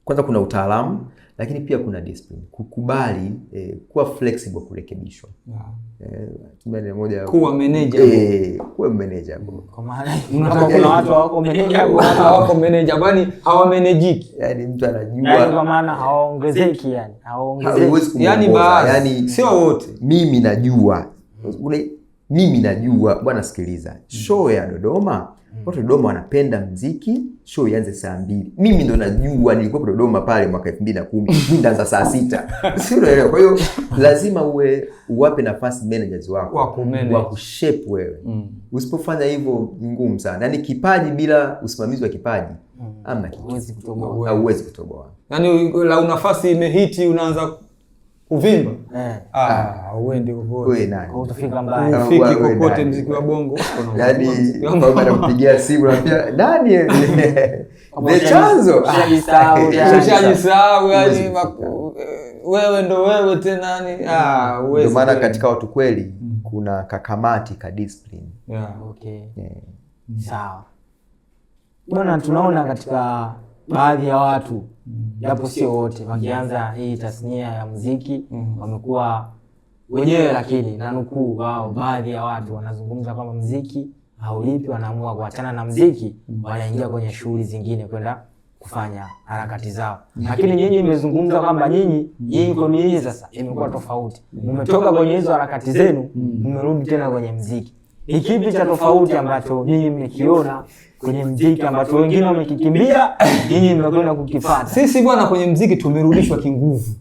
kwanza kuna utaalamu, lakini pia kuna discipline, kukubali kuwa flexible, kurekebishwa. Tumeni moja kuwa manager, kuwa manager. Kwa maana kuna watu wako manager, wako manager bali hawamanagiki. Yani mtu anajua, yani kwa maana hawaongezeki, yani hawaongezeki, yani baadhi, sio wote. Mimi najua bwana, sikiliza, show ya Dodoma, watu Dodoma wanapenda muziki, show ianze saa 2. Mimi ndo najua, nilikuwa Dodoma pale mwaka 2010, mimi ndaanza saa 6. Sio, unaelewa? Kwa hiyo lazima uwape nafasi managers wako wa kushape wewe. Usipofanya hivyo ngumu sana. Yaani kipaji bila usimamizi wa kipaji hamna kitu. Hauwezi kutoboa. Yaani la nafasi imehiti unaanza kuvimba. Uende kokote. Wewe nani? Utafika mbali. Ufiki kokote muziki wa bongo. Yaani kama anakupigia simu unapia nani? The chanzo. Ushajisahau yani wewe ndo wewe tena ni ndio maana katika watu kweli kuna kakamati ka discipline. Sawa. Bwana, tunaona katika baadhi ya watu, japo sio wote, wakianza hii tasnia ya muziki wamekuwa wenyewe, lakini na nukuu wao, baadhi ya watu wanazungumza kwamba muziki haulipi, wanaamua kuachana na muziki, wanaingia kwenye shughuli zingine kwenda kufanya harakati zao. Lakini nyinyi mmezungumza kwamba nyinyi kwa nini sasa imekuwa tofauti. Mmetoka kwenye hizo harakati zenu, mmerudi tena kwenye muziki. Ni kipi cha tofauti ambacho nyinyi mmekiona kwenye muziki ambacho wengine wamekikimbia, nyinyi mmekwenda kukifuata? Sisi bwana, kwenye muziki tumerudishwa kinguvu.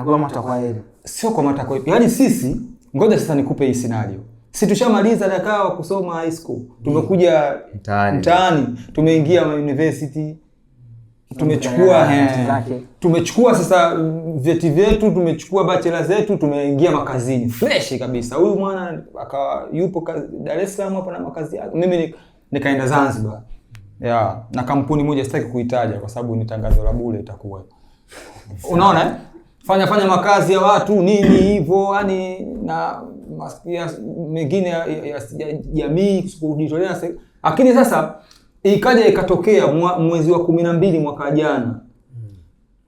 Kwa matakwa yenu. Sio kwa matakwa yetu. Yaani sisi, ngoja sasa nikupe hii scenario. Sisi tushamaliza Dakar kusoma high school. Tumekuja mtaani, tumeingia university. Tumechukua sasa vyeti vyetu, tumechukua bachelor zetu, tumeingia makazini fresh kabisa. Huyu mwana akawa yupo Dar es Salaam hapa na makazi yake. Mimi nikaenda Zanzibar. Na kampuni moja sitaki kuitaja kwa sababu ni tangazo la bure itakuwa. Unaona fanya makazi ya watu nini hivyo, yani na mengine ya jamii kujitolea. Lakini sasa ikaja ikatokea mwezi wa 12 mwaka jana,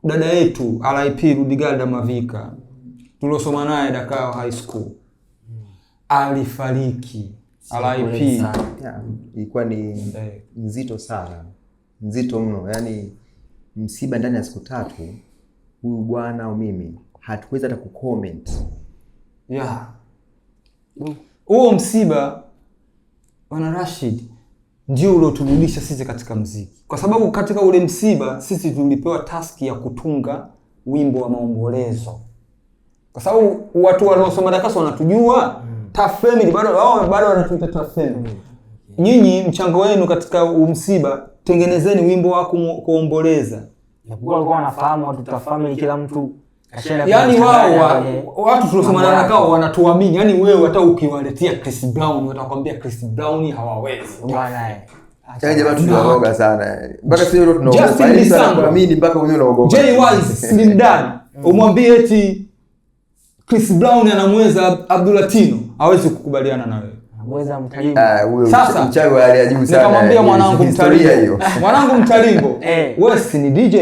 dada yetu RIP Rudigarda Mavika tuliosoma naye Dakar High School alifariki. RIP. Ilikuwa ni nzito sana, nzito mno. Yani msiba ndani ya siku 3, huyu bwana au mimi hatuweza hata kucomment. Huo msiba Bwana Rashid ndio ulioturudisha sisi katika muziki. Kwa sababu katika ule msiba sisi tulipewa taski ya kutunga wimbo wa maombolezo. Kwa sababu watu wanaosoma Dakar wanatujua, Tough Family bado wanatuita Tough Family. Nyinyi mchango wenu katika msiba, tengenezeni wimbo wa kuomboleza. Walikuwa wanafahamu watu Tough Family, kila mtu kashenda. Yaani watu tuliosoma Dakar wanatuamini. Yaani wewe hata ukiwaletea Chris Brown watakwambia Chris Brown hawawezi. Bwana jamaa tunaoga sana. Mpaka sisi leo tunaogopa. Yaani sana kuamini mpaka wewe unaogopa. Jay Wise, Slim Dan, umwambie eti Chris Brown anamweza Abdulatino, hawezi kukubaliana na wewe. Anamweza Mtalimbo. Sasa mchawi wa hali ya juu sana. Nikamwambia mwanangu Mtalimbo. Mwanangu Mtalimbo, wewe si ni DJ?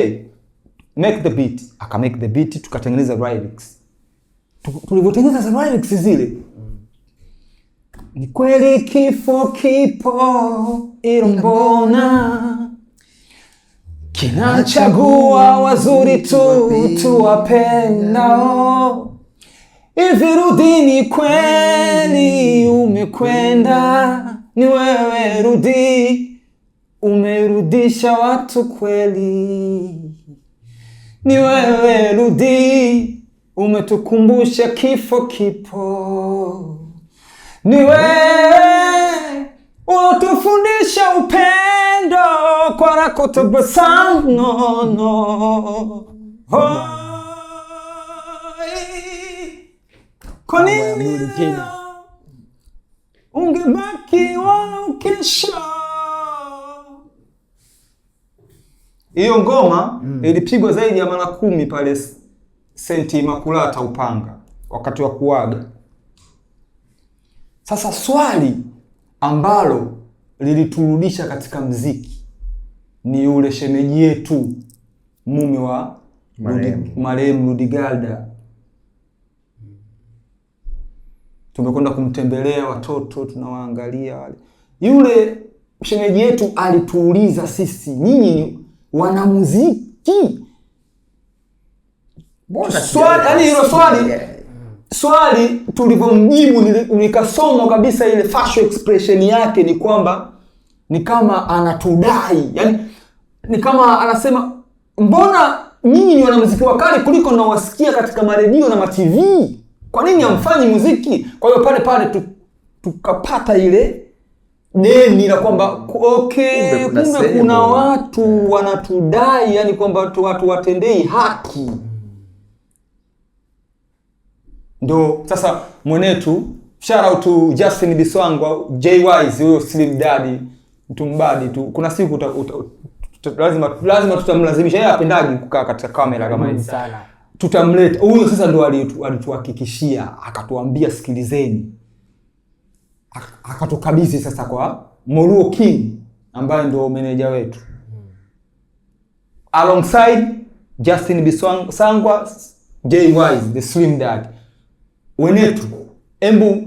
Make the beat. Aka make the beat, tukatengeneza lyrics. Tulivyotengeneza lyrics zile, ni kweli kifo kipo ilombona, kinachagua wazuri tu tuwapendao. Hivi rudi, ni kweli umekwenda, ni wewe rudi, umerudisha watu kweli. Ni wewe rudi, umetukumbusha kifo kipo. Ni wewe unatufundisha upendo kwa rakotabasamu kwa nini ungebaki wala ukesha. Hiyo ngoma ilipigwa zaidi ya mara 10 pale St. Immaculata Upanga. wakati wa kuaga. Sasa swali ambalo liliturudisha katika mziki ni yule shemeji yetu, mume wa marehemu Ludigalda. Tumekwenda kumtembelea watoto, tunawaangalia wale. Yule shemeji yetu alituuliza sisi, nyinyi ni wanamuziki? Swali, yani hilo swali tulivyomjibu nikasoma kabisa ile facial expression yake ni kwamba ni kama anatudai. Yani ni kama anasema, mbona nyinyi ni wanamuziki wakali kuliko nawasikia katika maredio na ma-TV? Kwa nini hamfanyi muziki? Kwa hiyo pale tukapata ile deni la kwamba okay, kumbe kuna watu wanatudai, yani kwamba watu watendei haki. Ndo sasa mwenetu, shout out to Justin Biswangwa, J-Wise, huyo Slim Daddy, mtumbadi tu. Kuna siku lazima tutamlazimisha, yeye apendagi kukaa katika kamera kama hivi sana. Tutamleta huyo sasa, ndo alituhakikishia, akatuambia sikilizeni. Akatukabidhi sasa kwa Moluo King ambaye ndo meneja wetu. Alongside Justin Biswangwa, J-Wise, the Slim Daddy. Wenetu, embu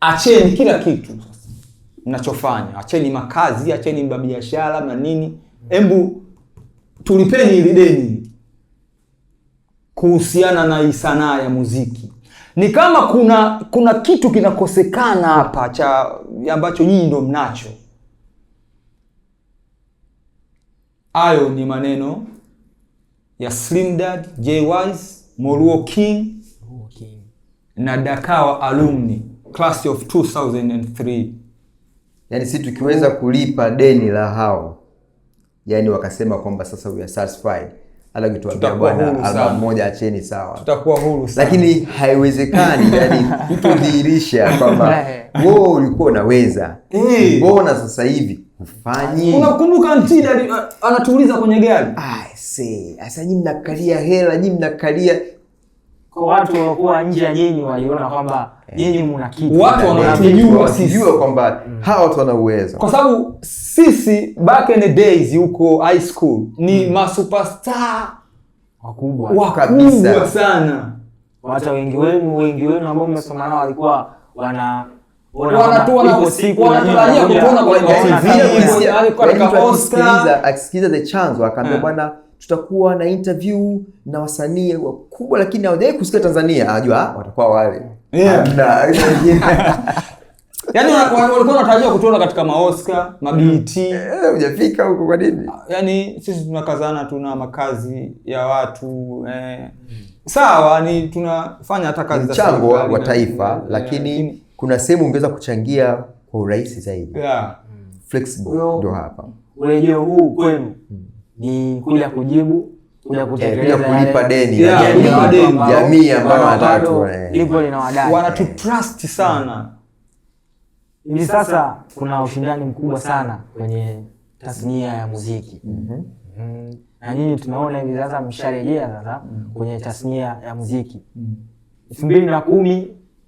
acheni kila kitu mnachofanya. Acheni makazi, acheni biashara na nini. Embu tulipeni ile deni kuhusiana na hii sanaa ya muziki. Ni kama kuna kitu kinakosekana hapa ambacho nyinyi ndo mnacho. Hayo ni maneno ya Slim Dad, J-Wise, Moluo King na Dakawa alumni class of 2003. Yani sisi tukiweza kulipa deni la hao, yani wakasema kwamba sasa we are satisfied, ala kituambia bwana album moja acheni sawa, tutakuwa huru sana. Lakini haiwezekani yani kutudhihirisha kwamba wewe ulikuwa unaweza, mbona sasa hivi ufanye? Unakumbuka Ntida anatuuliza kwenye gari, sasa nyinyi mnakalia hela, nyinyi mnakalia. Kwa watu walikuwa nje ya nyinyi waliona kwamba nyinyi mna kitu. Watu wanatujua sisi kwamba hawa watu wana uwezo. Kwa sababu sisi back in the days huko high school ni superstar wakubwa kabisa sana. Hata wengi wenu ambao mmesoma nao walikuwa wanatarajia kuona kwa TV, katika Oscar. Akisikiza the chance akaambia bwana tutakuwa na interview na wasanii wakubwa, lakini hawajawahi kusikia Tanzania. Anajua watakuwa wale. Yaani walikuwa wanatarajia kutuona katika Oscar, BET. Hujafika huko kwa nini? Yaani sisi tunakazana, tuna makazi ya watu sawa, ni tunafanya hata kazi za mchango wa taifa, lakini kuna sehemu ungeweza kuchangia kwa urahisi zaidi. Flexible ndio hapa. Urejeo huu kwenu ni kuja kujibu, kuja kutekeleza, kulipa deni jamii ambayo watatu lipo linawadai. Wanatutrust sana. Hivi sasa kuna ushindani mkubwa sana kwenye tasnia ya muziki. Na nyinyi tunaona hivi sasa msharejea sasa kwenye tasnia ya muziki. 2010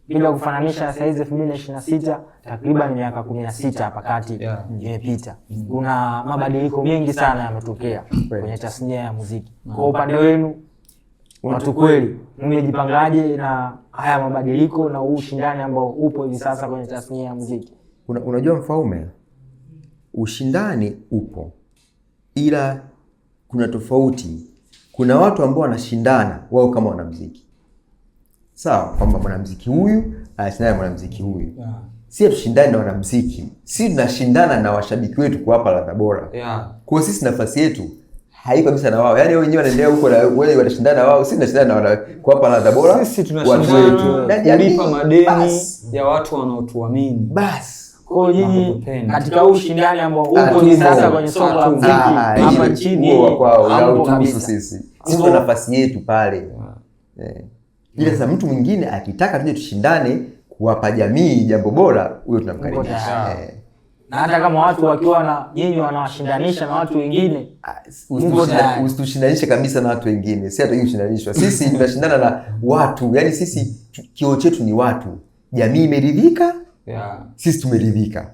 bila kufananisha na saizi 2026, takriban miaka 16 hapa kati imepita. Kuna mabadiliko mengi sana yametokea kwenye tasnia ya muziki. Kwa upande wenu watu kweli mmejipangaje na haya mabadiliko na ushindani ambao upo hivi sasa kwenye tasnia ya muziki? Unajua Mfaume, ushindani upo, ila kuna tofauti. Kuna watu ambao wanashindana wao kama wanamuziki. Sawa, kwamba mwanamuziki huyu anashindana na mwanamuziki huyu. Si tushindane na wanamuziki, si tunashindana na washabiki wetu kuwapa ladha bora. Kwa sisi nafasi yetu haiko kabisa na wao. Yaani wao wenyewe wanaendelea huko na wale wanashindana na wao, sisi tunashindana na kuwapa ladha bora. Sisi tunashindana kulipa madeni ya watu wanaotuamini. Basi. Kwa nyinyi katika ushindani ambao upo hivi sasa kwenye soko la muziki hapa nchini kwao kabisa sisi. Sisi tuna nafasi yetu pale. Ila sasa mtu mwingine akitaka tuje tushindane kuwapa jamii jambo bora, huyo tunamkaribisha. Na hata kama watu wakiwa na nyinyi wanawashindanisha na watu wengine, usitushinanishe kabisa na watu wengine. Si hata kushindanishwa. Sisi tunashindana na watu. Yaani sisi kioo chetu ni watu. Jamii imeridhika, sisi tumeridhika.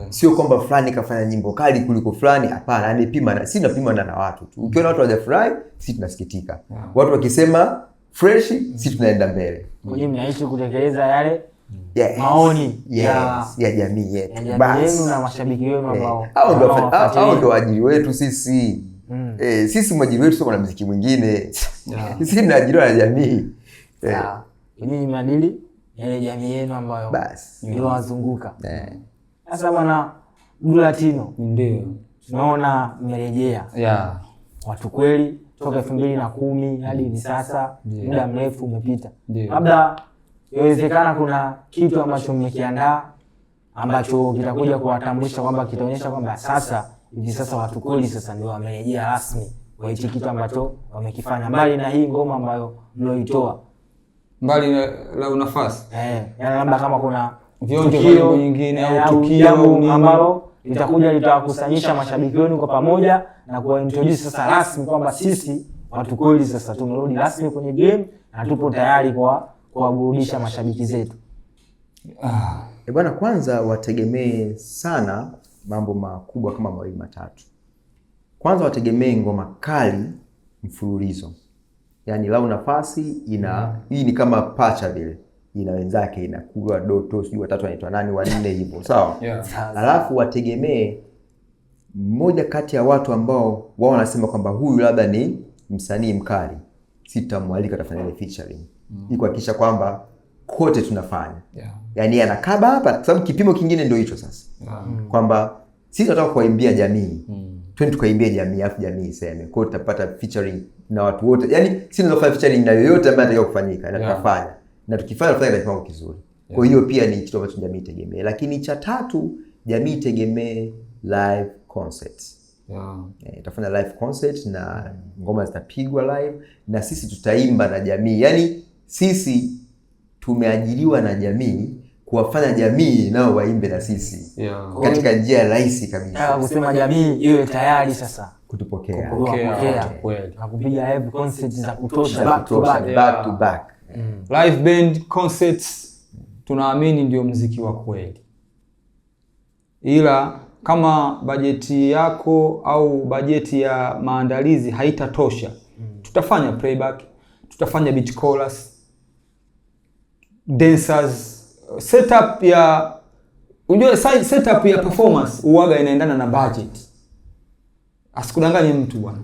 Sio kwamba fulani kafanya nyimbo kali kuliko fulani, hapana. Yaani sisi tunapima na watu tu. Ukiona watu hawajafurahi, sisi tunasikitika. Watu wakisema fresh, sisi tunaenda mbele. Kwa hiyo mnaishi kutekeleza yale maoni ya jamii yetu. Basi na mashabiki wenu ambao hao ndio waajiri wetu sisi. Sisi mwajiri wetu sio na muziki mwingine. Sisi tunaajiriwa na jamii. Nyinyi mnadili yale jamii yenu ambayo basi ndio wazunguka. Sasa bwana Dulatino, ndio tunaona mmerejea. Watu kweli toka 2010 hadi hivi sasa, muda mrefu umepita. Labda inawezekana kuna kitu ambacho mmekiandaa ambacho kitakuja kuwatambulisha kwamba kitaonyesha kwamba sasa hivi sasa watu kweli sasa ndio wamerejea rasmi kwa hicho kitu ambacho wamekifanya, mbali na hii ngoma ambayo mloitoa, mbali la nafasi. Labda kama kuna tukio nyingine au tukio ambalo litakuja litawakusanyisha mashabiki wenu kwa pamoja na kuwaintroduce sasa rasmi kwamba sisi watu kweli sasa tumerudi rasmi kwenye game na tupo tayari kwa kuwaburudisha mashabiki zetu. Bwana, kwanza wategemee sana mambo makubwa kama mawili matatu. Kwanza wategemee ngoma kali mfululizo. Yaani lau nafasi hii ni kama pacha vile. Ina wenzake, ina Kulwa Doto, sijui watatu wanaitwa nani, wanne hivyo. Sawa? Alafu wategemee mmoja kati ya watu ambao wao wanasema kwamba huyu labda ni msanii mkali, sitamwalika atafanya ile featuring. Ili kuhakikisha kwamba kote tunafanya. Yaani anakaba hapa kwa sababu kipimo kingine ndio hicho sasa. Kwamba sisi tunataka kuimbia jamii. Twende tukaimbia jamii afu jamii iseme. Kwa hiyo tutapata featuring na watu wote. Yaani sisi tunafanya featuring na yoyote ambaye anataka kufanyika na tutafanya. Na tukifanya kwa kiwango kizuri. Kwa hiyo pia ni kitu ambacho jamii tegemee. Lakini cha tatu, jamii tegemee live concerts. Tutafanya live concert na ngoma zitapigwa live na sisi tutaimba na jamii. Yaani sisi tumeajiriwa na jamii kuwafanya jamii nao waimbe na sisi katika njia rahisi kabisa. Kusema jamii iwe tayari sasa kutupokea kweli na kupiga live concerts za kutosha back to back. Live band concerts tunaamini ndio muziki wa kweli. Ila kama bajeti yako au bajeti ya maandalizi haitatosha, tutafanya playback, tutafanya beat chorus, dancers, setup ya setup ya performance uwaga inaendana na budget. Asikudanganye mtu bwana.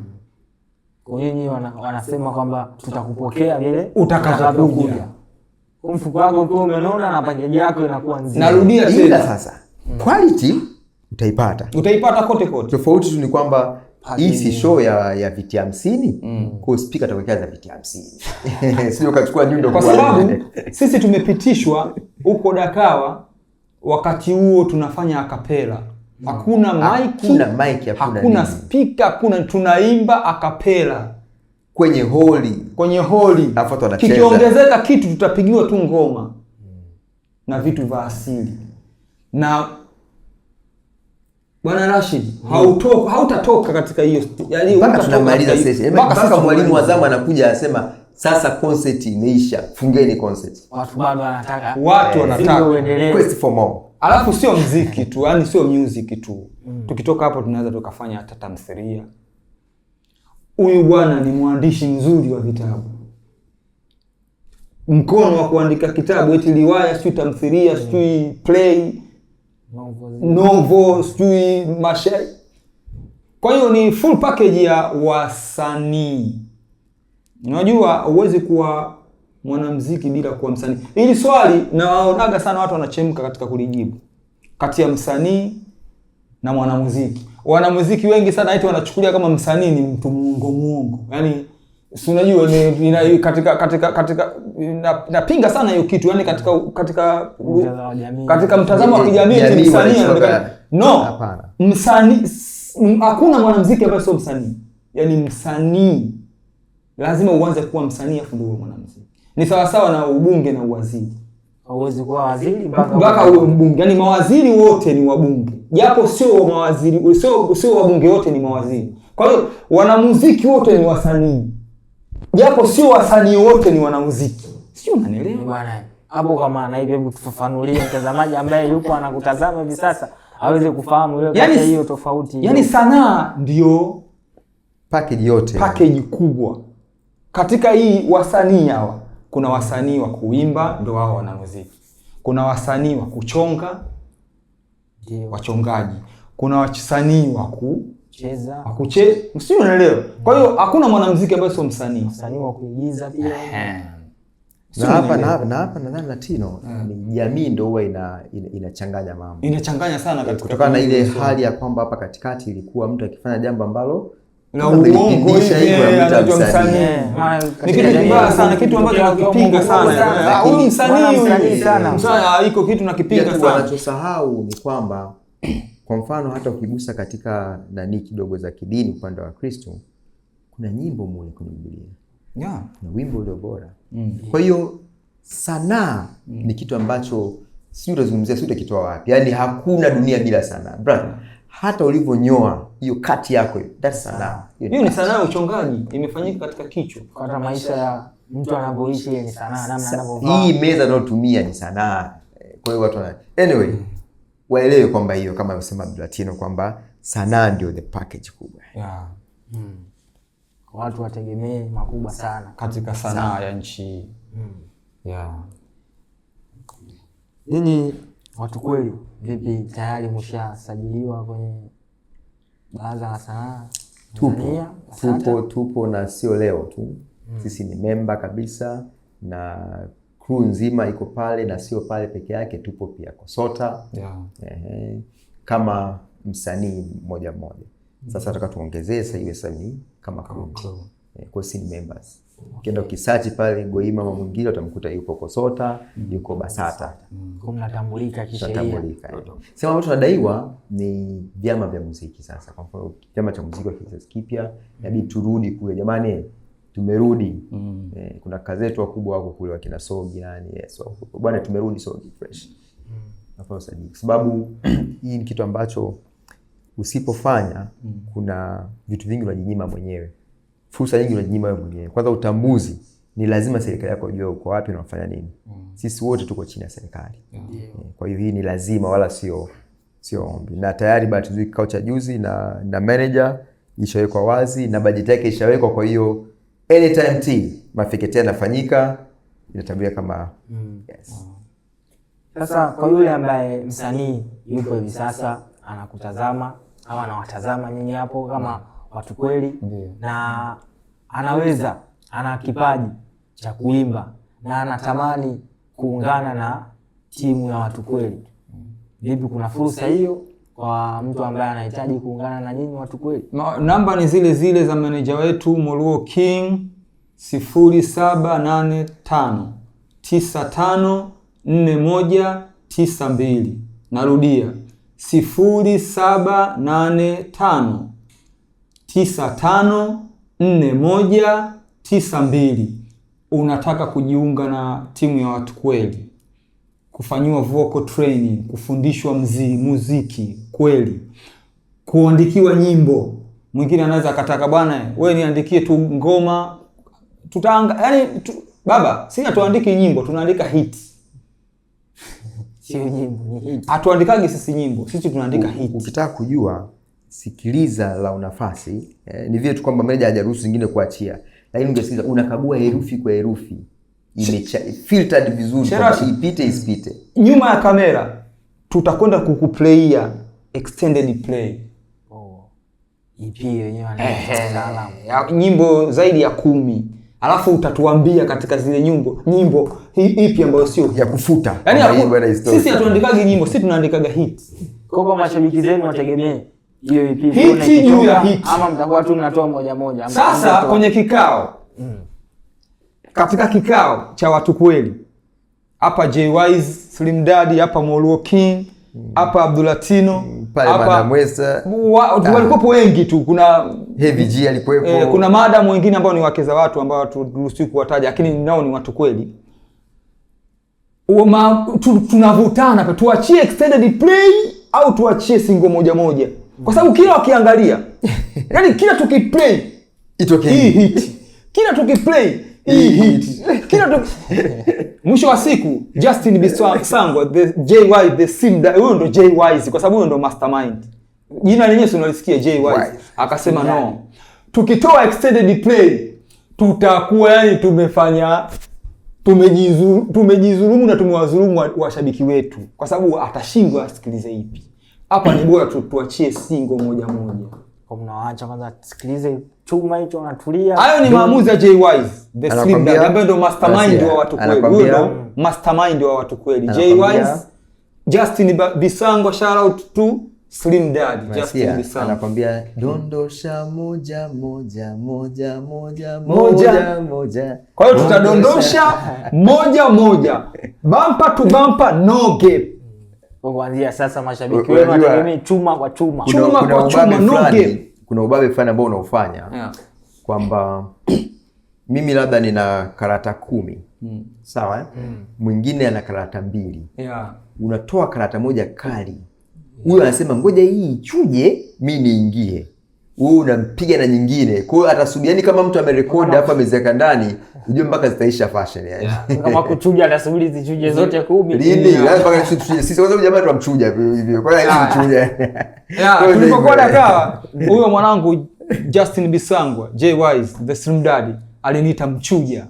Kwa hiyo wanasema kwamba tutakupokea vile utakavyokuja. Mfuko wako ukiwa umenona na package yako inakuwa nzima. Narudia tena sasa. Quality utaipata kote. Tofauti tu ni kwamba hii si show ya viti 50, kwa speaker atakuwekea za viti 50. Sio ukachukua nyundo kwa sababu sisi tumepitishwa huko Dakawa wakati huo tunafanya akapela. Hakuna mic, hakuna speaker, hakuna, tunaimba akapela kwenye holi. Afuata wanacheza. Kikiongezeka kitu tutapigiwa tu ngoma na vitu vya asili. Na Bwana Rashid, hautatoka katika hiyo. Yaani mpaka tunamaliza session. Mpaka mwalimu wa zamu anakuja anasema sasa concert imeisha, fungeni concert. Watu bado wanataka. Quest for more. Alafu sio muziki tu, yani sio music tu. Tukitoka hapo tunaweza tukafanya hata tamthilia. Huyu bwana ni mwandishi mzuri wa vitabu. Mkono wa kuandika kitabu, eti riwaya, sio tamthilia, sio play, novel, sio mashairi. Kwa hiyo ni full package ya wasanii. Unajua huwezi kuwa mwanamuziki bila kuwa msanii. Hili swali naonaga sana watu wanachemka katika kulijibu. Kati ya msanii na mwanamuziki. Wanamuziki wengi sana eti wanachukulia kama msanii ni mtu muongo. Yaani si unajua ni katika napinga sana hiyo kitu. Yaani katika mtazamo wa kijamii msanii no. Msanii hakuna mwanamuziki ambaye sio msanii. Yaani msanii lazima uanze kuwa msanii afu ndio mwanamuziki. Ni sawa sawa na ubunge na uwaziri. hauwezi kuwa waziri mpaka uwe mbunge. Yaani mawaziri wote ni wabunge, japo sio mawaziri, sio wabunge wote ni mawaziri. Kwa hiyo wanamuziki wote ni wasanii, japo sio wasanii wote ni wanamuziki. Sio, unanielewa bwana? Hapo kwa maana hivi, hebu tufafanulie mtazamaji ambaye yuko anakutazama hivi sasa aweze kufahamu ile kati hiyo tofauti. Yaani sanaa ndio package yote, package kubwa. Katika hii wasanii hawa, kuna wasanii wa kuimba ndio wao wanamuziki. Kuna wasanii wa kuchonga, wachongaji. Kuna wasanii wa kucheza, sio, unaelewa? Kwa hiyo hakuna mwanamuziki ambaye sio msanii. Msanii wa kuigiza pia. Na hapa nadhani Latino ni jamii ndio huwa inachanganya mambo. Inachanganya sana kutokana na ile hali ya kwamba hapa katikati ilikuwa mtu akifanya jambo ambalo na uongo hivi anaitwa msanii. Ni kitu kibaya sana, kitu ambacho nakipinga sana. Huyu msanii sana. Msanii iko kitu nakipinga sana. Wanachosahau ni kwamba kwa mfano hata ukigusa katika nani kidogo za kidini upande wa Kristo, kuna nyimbo mule kwenye Biblia. Yeah. Na wimbo ulio bora. Kwa hiyo sanaa ni kitu ambacho si utazungumzia, si utakitoa wapi. Yaani hakuna dunia bila sanaa. Brother, hata ulivyonyoa hiyo kati yako, that's sanaa. Hiyo ni sanaa ya uchongaji, imefanyika katika kichwa. Hata maisha ya mtu anavyoishi ni sanaa, namna anavyovaa. Hii meza unayotumia ni sanaa. Kwa hiyo watu anyway, waelewe kwamba hiyo kama alivyosema Latino kwamba sanaa ndio the package kubwa. Yeah. Watu wategemee makubwa sana katika sanaa ya nchi. Yeah. Ninyi Watu Kweli vipi, tayari mshasajiliwa kwenye Baraza la Sanaa? Tupo na sio leo tu. Sisi ni memba kabisa na crew nzima iko pale, na sio pale peke yake, tupo pia Kosota. Yeah. Kama msanii mmoja. Sasa nataka tuongezee sasa iwe sanii kama kundi. Kwa sisi ni members. Ukienda ukisearch pale Goima mama mwingine utamkuta yuko Kosota, yuko Basata. Mnatambulika kisheria. Sema watu wanadaiwa ni vyama vya muziki sasa. Kwa mfano chama cha muziki wa kizazi kipya, inabidi turudi kule. Jamani, tumerudi. Kuna kazi zetu wakubwa wako kule wakina Sogi nani. Yes, bwana tumerudi Sogi fresh. Nafanya sajili. Sababu hii ni kitu ambacho usipofanya kuna vitu vingi unajinyima mwenyewe. Fursa nyingi unajinyima wewe mwenyewe. Kwanza utambuzi, ni lazima serikali yako ijue uko wapi na unafanya nini. Sisi wote tuko chini ya serikali. Kwa hiyo hii ni lazima, wala sio ombi. Na tayari bahati nzuri kikao cha juzi na manager ishawekwa wazi na bajeti yake ishawekwa, kwa hiyo anytime mafikete yanafanyika inatabiriwa kama yes. Sasa kwa yule ambaye msanii yupo hivi sasa anakutazama au anawatazama nyinyi hapo kama Watu Kweli, na ana kipaji cha kuimba na anatamani kuungana na timu ya Watu Kweli, vipi, kuna fursa hiyo kwa mtu ambaye anahitaji kuungana na nyinyi Watu Kweli? Namba ni zile zile za manager wetu Moluo King, 0785 954192. Narudia 0785 954192. Unataka kujiunga na timu ya Watu Kweli, kufanyiwa vocal training, kufundishwa muziki kweli, kuandikiwa nyimbo. Mwingine anaweza akataka bwana wewe niandikie tu ngoma, baba sisi hatuandiki nyimbo, tunaandika hits. Sio nyimbo, ni hits. Hatuandikagi sisi nyimbo, sisi tunaandika hits. Ukitaka kujua, sikiliza la unafasi. Ni vile tu kwamba manager hajaruhusu zingine kuachia, lakini ungesikiliza, unakagua herufi kwa herufi, filtered vizuri kwamba ipite isipite. Nyuma ya kamera tutakwenda kukuplayia extended play. EP yenyewe anaelewa nyimbo zaidi ya 10. Alafu utatuambia katika zile nyimbo hii ipi ambayo sio ya kufuta. Yaani sisi hatuandikagi nyimbo, sisi tunaandikaga hits. Kwa mashabiki zenu wategemee hiyo EP hit juu ya hit, ama mtakuwa tu mnatoa moja. Sasa kwenye kikao katika kikao cha Watu Kweli, hapa J-Wise, Slim Daddy, hapa Moluo King, hapa Abdulatino, hapa Mwesa, walikuwa wengi tu. Kuna Heavy G alikuwepo. Kuna madam wengine ambao ni wake za watu ambao turuhusiwi kuwataja, lakini nao ni Watu Kweli. tunavutana, tuachie extended play au tuachie single moja moja, kwa sababu kila wakiangalia yani kila tukiplay itokee hii hit, kila tukiplay hii hit, kila mwisho wa siku Justin Bisangwa the JY the sim, huyo ndo JY kwa sababu huyo ndo mastermind, jina lenyewe unalisikia JY, akasema no, tukitoa extended play tutakuwa yani tumefanya tumejizulumu na tumewazulumu washabiki wetu, kwa sababu atashindwa asikilize ipi. Hapa ni bora tuachie single moja moja. Kwa mnawaacha kwanza sikilize chuma hicho anatulia. Hayo ni maamuzi ya JYs, the Slim Daddy ambaye ndo mastermind wa watu kweli. Huyo ndo mastermind wa watu kweli. JYs, Justin Bisangwa, shout out to Slim Daddy, Justin Bisangwa. Anakuambia dondosha moja moja moja moja moja moja. Kwa hiyo tutadondosha moja moja. Bumper to bumper, no gap. Kuanzia sasa mashabiki wenu watategemea chuma kwa chuma. Chuma kwa chuma, no gap. Kuna ubabe fulani ambao unaufanya kwamba mimi labda nina karata 10. Sawa? Mwingine ana karata 2. Unatoa karata moja kali. Huyo anasema ngoja hii chuje mimi niingie. Wewe unampiga na nyingine. Kwa hiyo atasubiani kama mtu amerekodi hapa amezeka ndani, unajua mpaka zitaisha fashion yani. Kama kuchuja atasubiri zichuje zote 10. Lini? Yaani mpaka sisi kwanza jamaa tunamchuja hivyo. Kwa hiyo hizi mchuja. Tulipokuwa Dakar, huyo mwanangu Justin Bisangwa, JYs, the Slim Daddy, aliniita mchuja.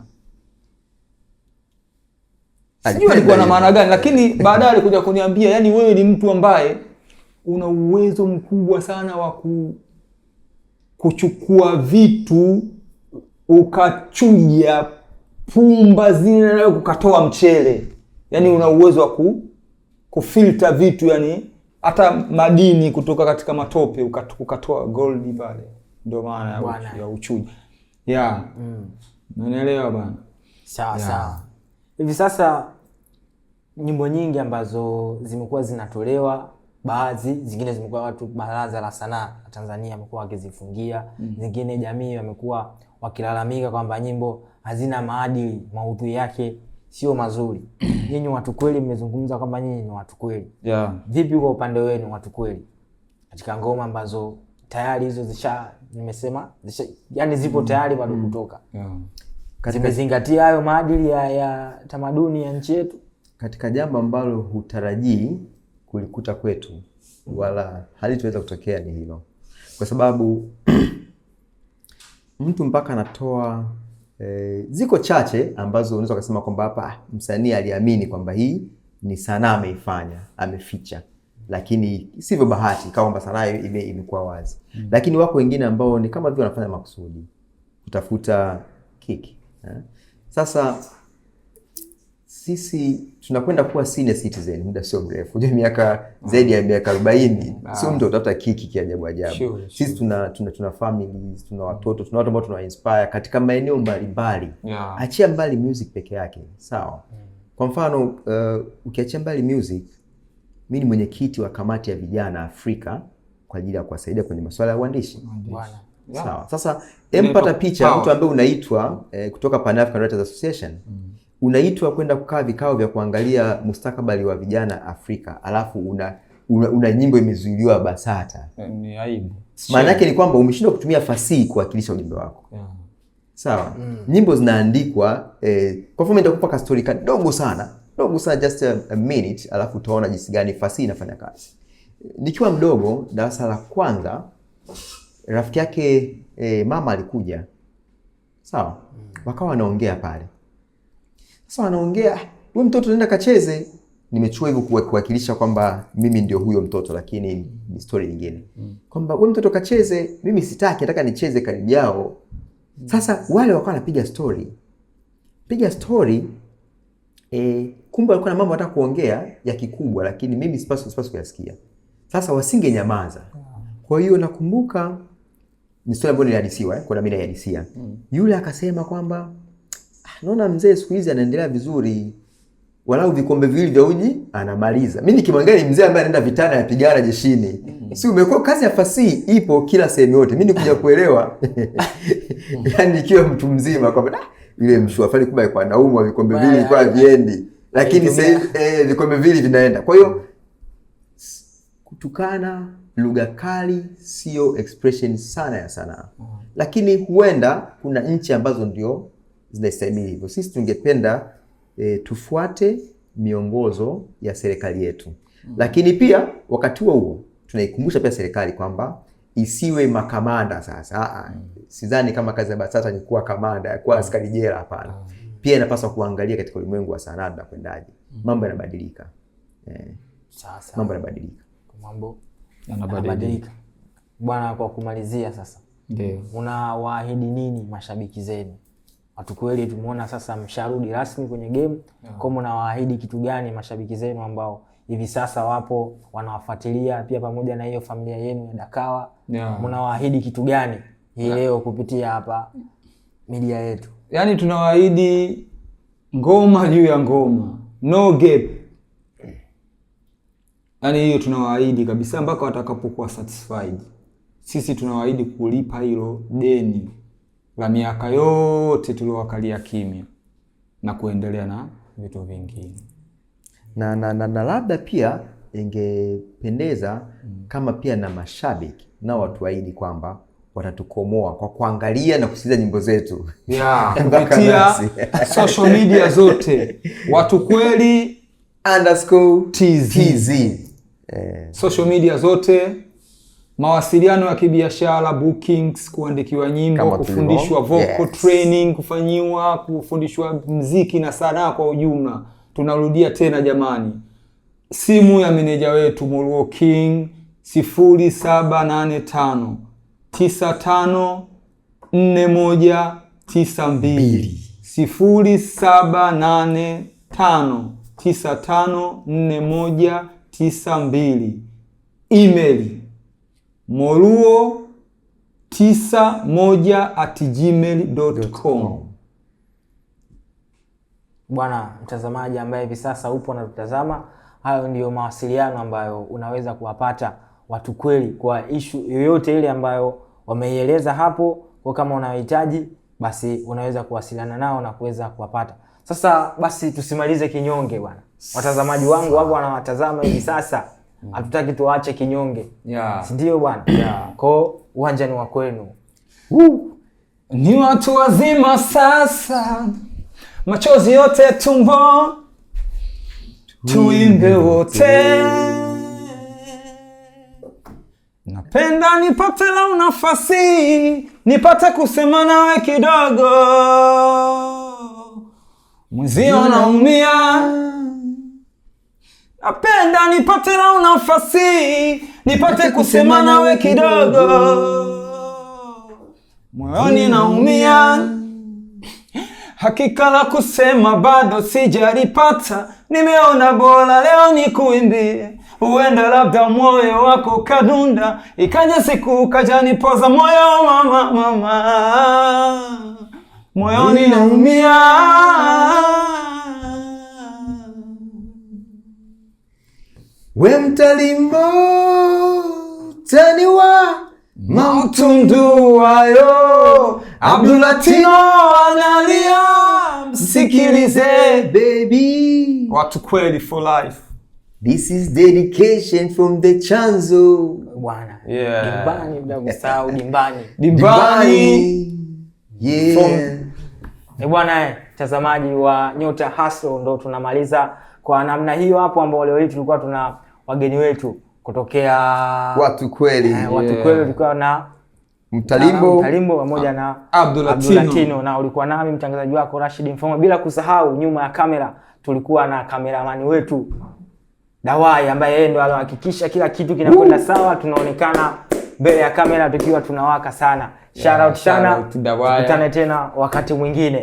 Sijui alikuwa na maana gani, lakini baadaye alikuja kuniambia yani wewe ni mtu ambaye una uwezo mkubwa sana wa kuchukua vitu ukachuja pumba zile na ukatoa mchele. Yani una uwezo wa kufilter vitu, yani hata madini kutoka katika matope ukatoa gold pale. Ndio maana ya uchuja. Unaelewa bana? Sawa sawa. Hivi sasa nyimbo nyingi ambazo zimekuwa zinatolewa, baadhi zingine zimekuwa watu Baraza la Sanaa la Tanzania wamekuwa wakizifungia, zingine jamii wamekuwa wakilalamika kwamba nyimbo hazina maadili, maudhui yake sio mazuri. Nyinyi watu kweli mmezungumza kwamba nyinyi ni watu kweli. Vipi kwa upande wenu watu kweli? Katika ngoma ambazo tayari hizo nimesema yani zipo tayari bado kutoka. Zimezingatia hayo maadili ya tamaduni ya nchi yetu? Katika jambo ambalo hutarajii kulikuta kwetu wala halitoweza kutokea ni hilo. Kwa sababu mtu mpaka anatoa ziko chache ambazo unaweza kusema kwamba hapa msanii aliamini kwamba hii ni sanaa ameifanya, ameficha. Lakini sivyo bahati kwamba sanaa imekuwa wazi. Lakini wako wengine ambao ni kama vile wanafanya makusudi kutafuta kiki. Sasa sisi tunakwenda kuwa senior citizen muda sio mrefu. Unajua miaka zaidi ya miaka 40 sio mtu utafuta kiki kiajabu ajabu. Sisi tuna families, tuna watoto, tuna watu ambao tuna inspire katika maeneo mbalimbali. Achia mbali music peke yake, sawa? Kwa mfano ukiachia mbali music, mimi ni mwenyekiti wa kamati ya vijana Afrika kwa ajili ya kuwasaidia kwenye masuala ya uandishi. Sawa. Sasa empata picha mtu ambaye unaitwa kutoka Pan African Writers Association. Unaitwa kwenda kukaa vikao vya kuangalia mustakabali wa vijana Afrika, alafu una nyimbo imezuiliwa BASATA. Ni aibu. Maana yake ni kwamba umeshindwa kutumia fasihi kuwakilisha ujumbe wako. Sawa. Nyimbo zinaandikwa kwa mfano nitakupa ka story kadogo sana just a minute, alafu utaona jinsi gani fasihi inafanya kazi. Nikiwa mdogo darasa la kwanza, rafiki yake mama alikuja. Sawa? Wakawa wanaongea pale. Sasa wanaongea, wewe mtoto nenda kacheze. Nimechukua hivyo kuwakilisha kwamba mimi ndio huyo mtoto, lakini ni story nyingine. Kwamba wewe mtoto kacheze, mimi sitaki, nataka nicheze karibu yao. Sasa wale wakawa wanapiga story. Kumbe walikuwa na mambo wanataka kuongea ya kikubwa, lakini mimi sipaswi kuyasikia. Sasa wasinge nyamaza. Kwa hiyo nakumbuka ni story ambayo nilihadisiwa, kwa mimi nilihadisia. Yule akasema kwamba naona mzee siku hizi anaendelea vizuri, walau vikombe viwili vya uji anamaliza. Mimi nikimwangalia ni mzee ambaye anaenda vitani anapigana jeshini. Si umekuwa kazi ya fasihi ipo kila sehemu yote. Mimi nikuja kuelewa yani nikiwa mtu mzima kwamba yule mshua fali kubwa kwa naumwa vikombe viwili kwa viendi. lakini sasa vikombe vili vinaenda. Kwa hiyo kutukana, lugha kali sio expression sana ya sanaa. Lakini huenda kuna nchi ambazo ndio zinastahili hivyo. Sisi tungependa tufuate miongozo ya serikali yetu. Lakini pia wakati huo tunaikumbusha pia serikali kwamba isiwe makamanda sasa. Sidhani kama kazi ya BASATA ni kuwa kamanda, kuwa askari jela, hapana. Pia inapaswa kuangalia katika ulimwengu wa sanaa na kwendaje. Mambo yanabadilika. Sasa mambo yanabadilika. Mambo yanabadilika. Bwana, kwa kumalizia sasa. Ndio. Unawaahidi nini mashabiki zenu? Watu kweli tumeona sasa msharudi rasmi kwenye game. Kwa mnawaahidi kitu gani mashabiki zenu ambao hivi sasa wapo wanawafuatilia pia pamoja na hiyo familia yenu ya Dakawa? Mnawaahidi kitu gani hii leo kupitia hapa media yetu? Yaani tunawaahidi ngoma juu ya ngoma. No gap. Yaani hiyo tunawaahidi kabisa mpaka watakapokuwa satisfied. Sisi tunawaahidi kulipa hilo deni la miaka yote tuliowakalia kimya na kuendelea na vitu vingine. Na labda pia ingependeza kama pia na mashabiki nao watuahidi kwamba watatukomoa kwa kuangalia na kusikiliza nyimbo zetu. Kupitia social media zote. Watu kweli _TZ. Social media zote, mawasiliano ya kibiashara, bookings, kuandikiwa nyimbo, kufundishwa vocal training, kufundishwa muziki na sanaa kwa ujumla. Tunarudia tena jamani. Simu ya meneja wetu Moluo King 0785 95 4192 0785 95 4192. Email moluo91@gmail.com. Bwana mtazamaji ambaye hivi sasa upo na tutazama, hayo ndiyo mawasiliano ambayo unaweza kuwapata watu kweli kwa issue yoyote ile ambayo wameieleza hapo. Kwa kama unahitaji basi unaweza kuwasiliana nao na kuweza kuwapata. Sasa basi tusimalize kinyonge bwana. Watazamaji wangu wako wanawatazama hivi sasa. Hatutaki tuache kinyonge. Si ndio bwana? Kwa uwanja ni wa kwenu. Ni watu wazima sasa. Machozi yote tumbo. Tuimbe wote. Napenda nipate la nafasi, nipate kusema nawe kidogo. Mwenzio naumia. Napenda nipate la nafasi, nipate kusema nawe kidogo. Moyoni naumia. Hakika la kusema bado sijalipata. Nimeona bora leo nikuimbie. Huenda labda moyo wako kadunda, ikaja siku ukajanipoza moyo mama. Moyoni naumia. We mtalimbo taniwa mautunduwayo Abdulatino analia, msikilize baby. Watu kweli for life. This is dedication from the chanzo. Bwana. Dimbani bila kusahau dimbani. Bwana mtazamaji wa Nyota Hustle, ndo tunamaliza kwa namna hiyo hapo, ambao leo hii tulikuwa tuna wageni wetu kutokea watu kweli. Watu kweli tulikuwa na Mtalimbo pamoja na Abdulatino, na ulikuwa nami mtangazaji wako Rashid Mfaume, bila kusahau nyuma ya kamera tulikuwa na kameramani wetu Dawai, ambaye yeye ndo alihakikisha kila kitu kinakwenda sawa, tunaonekana mbele ya kamera tukiwa tunawaka sana. Shout out sana. Tukutane tena wakati mwingine.